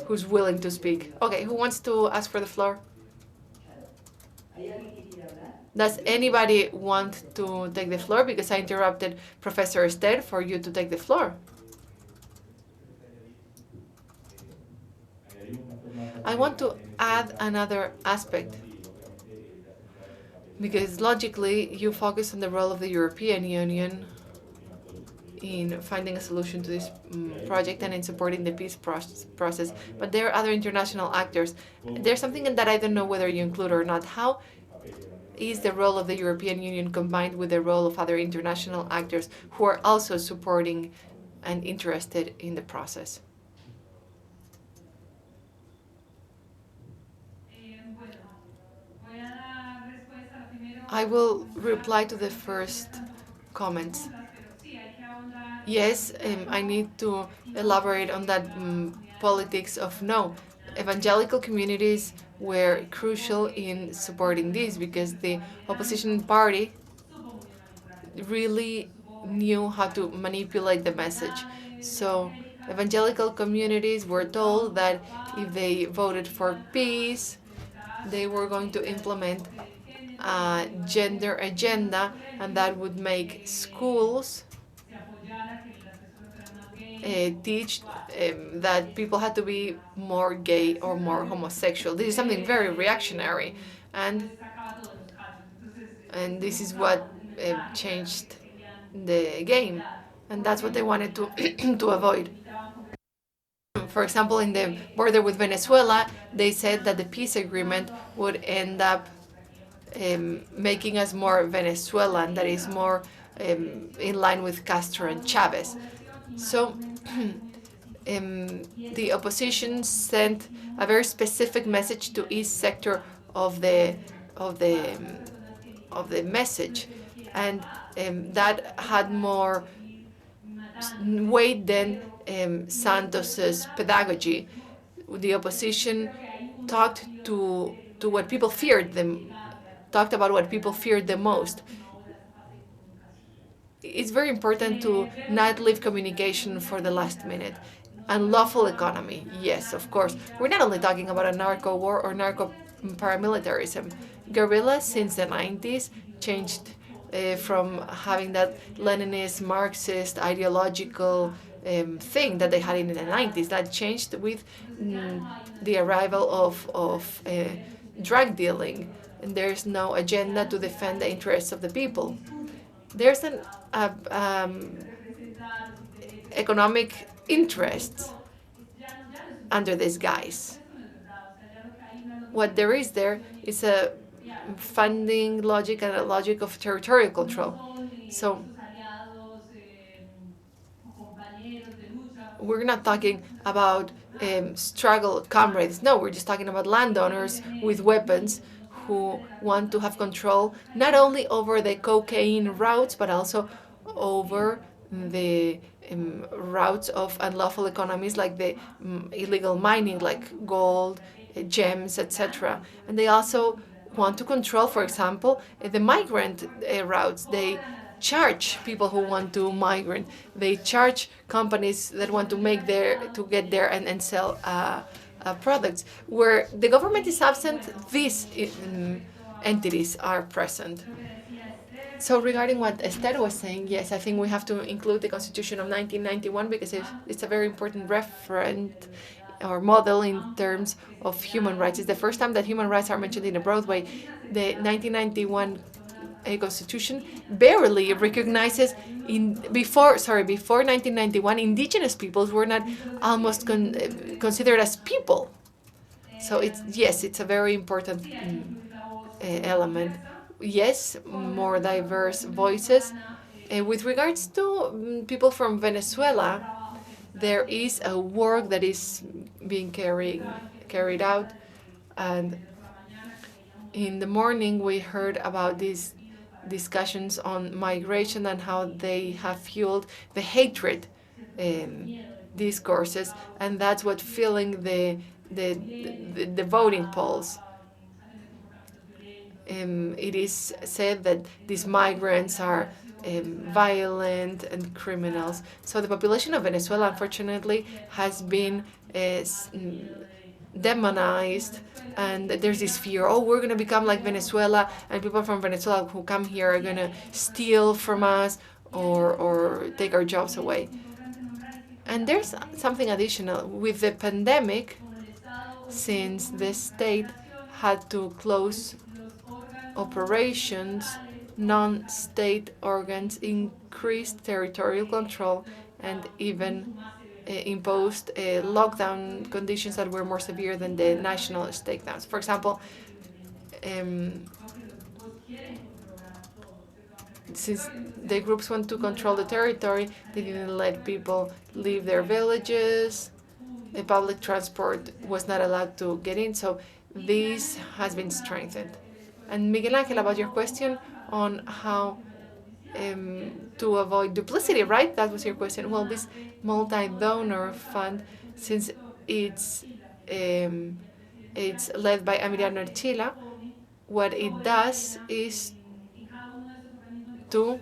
who's willing to speak. Okay, who wants to ask for the floor? Does anybody want to take the floor? Because I interrupted Professor Esther for you to take the floor. I want to add another aspect, because logically you focus on the role of the European Union in finding a solution to this project and in supporting the peace process. But there are other international actors. There's something that I don't know whether you include or not. How is the role of the European Union combined with the role of other international actors who are also supporting and interested in the process? I will reply to the first comments. Yes, I need to elaborate on that politics of no. Evangelical communities were crucial in supporting this because the opposition party really knew how to manipulate the message. So, evangelical communities were told that if they voted for peace, they were going to implement a gender agenda, and that would make schools teach that people had to be more gay or more homosexual. This is something very reactionary, and this is what changed the game, and that's what they wanted to to avoid. For example, in the border with Venezuela, they said that the peace agreement would end up making us more Venezuelan, that is more in line with Castro and Chavez. So the opposition sent a very specific message to each sector of the of the of the message, and that had more weight than Santos's pedagogy. The opposition talked to what people feared them, talked about what people feared the most. It's very important to not leave communication for the last minute. Unlawful economy, yes, of course. We're not only talking about a narco war or narco paramilitarism. Guerrillas since the 90s changed from having that Leninist, Marxist, ideological thing that they had in the 90s. That changed with the arrival of drug dealing. And there's no agenda to defend the interests of the people. There's an economic interests under this guise. What there is a funding logic and a logic of territorial control. So we're not talking about struggle comrades. No, we're just talking about landowners with weapons who want to have control not only over the cocaine routes but also over the routes of unlawful economies like the illegal mining, like gold, gems, etc. And they also want to control, for example, the migrant routes. They charge people who want to migrate. They charge companies that want to make to get there and sell products. Where the government is absent, these entities are present. So regarding what Esther was saying, yes, I think we have to include the Constitution of 1991 because it's a very important reference or model in terms of human rights. It's the first time that human rights are mentioned in a broad way. The 1991 Constitution barely recognizes before 1991 indigenous peoples were not almost considered as people. So it's a very important element. Yes, more diverse voices. With regards to people from Venezuela, there is a work that is being carried out, and in the morning we heard about these discussions on migration and how they have fueled the hatred discourses, and that's what filling the voting polls. It is said that these migrants are violent and criminals. So the population of Venezuela, unfortunately, has been demonized, and there's this fear, oh, we're going to become like Venezuela, and people from Venezuela who come here are going to steal from us or take our jobs away. And there's something additional. With the pandemic, since the state had to close operations, non-state organs increased territorial control and even imposed lockdown conditions that were more severe than the national takedowns. For example, since the groups want to control the territory, they didn't let people leave their villages. The public transport was not allowed to get in, so this has been strengthened. And Miguel Angel, about your question on how to avoid duplicity, right? That was your question. Well, this multi-donor fund, since it's led by Emiliano Erchila, what it does is to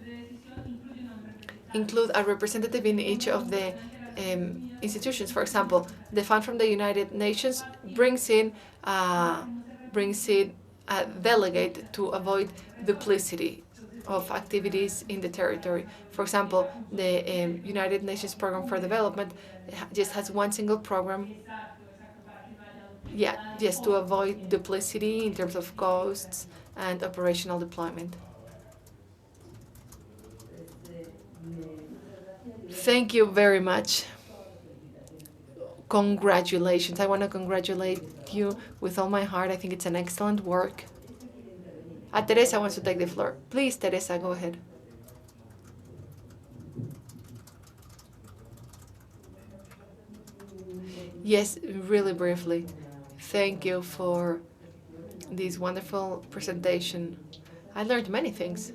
include a representative in each of the institutions. For example, the fund from the United Nations brings in a delegate to avoid duplicity of activities in the territory. For example, the United Nations Program for Development just has one single program. Yeah, just to avoid duplicity in terms of costs and operational deployment. Thank you very much. Congratulations. I want to congratulate you with all my heart. I think it's an excellent work. Teresa wants to take the floor. Please, Teresa, go ahead. Yes, really briefly. Thank you for this wonderful presentation. I learned many things.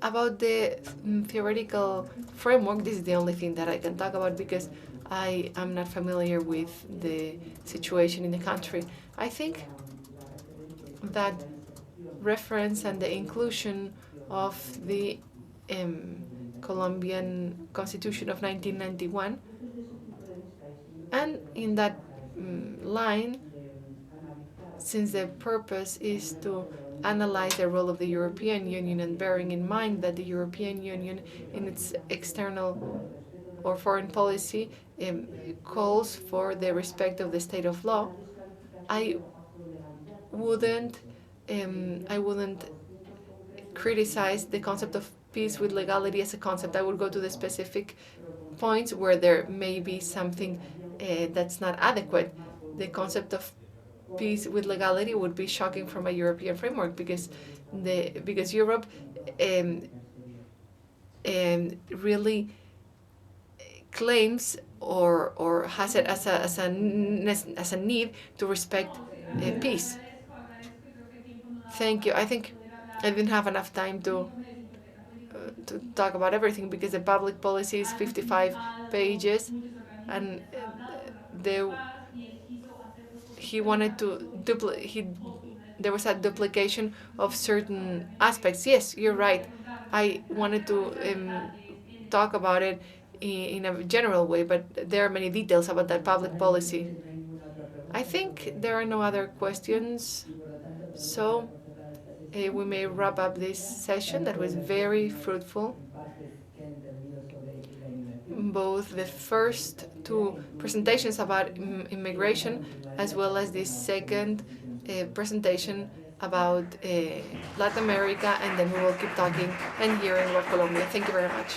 About the theoretical framework, this is the only thing that I can talk about because I am not familiar with the situation in the country. I think that reference and the inclusion of the Colombian Constitution of 1991, and in that line, since the purpose is to analyze the role of the European Union and bearing in mind that the European Union in its external or foreign policy calls for the respect of the state of law, I wouldn't criticize the concept of peace with legality as a concept. I would go to the specific points where there may be something that's not adequate. The concept of peace with legality would be shocking from a European framework because Europe really claims or has it as a need to respect peace. Thank you. I think I didn't have enough time to talk about everything because the public policy is 55 pages, and he wanted to there was a duplication of certain aspects. Yes, you're right. I wanted to talk about it in a general way, but there are many details about that public policy. I think there are no other questions, so we may wrap up this session that was very fruitful. Both the first two presentations about immigration as well as the second presentation about Latin America, and then we will keep talking and hearing about Colombia. Thank you very much.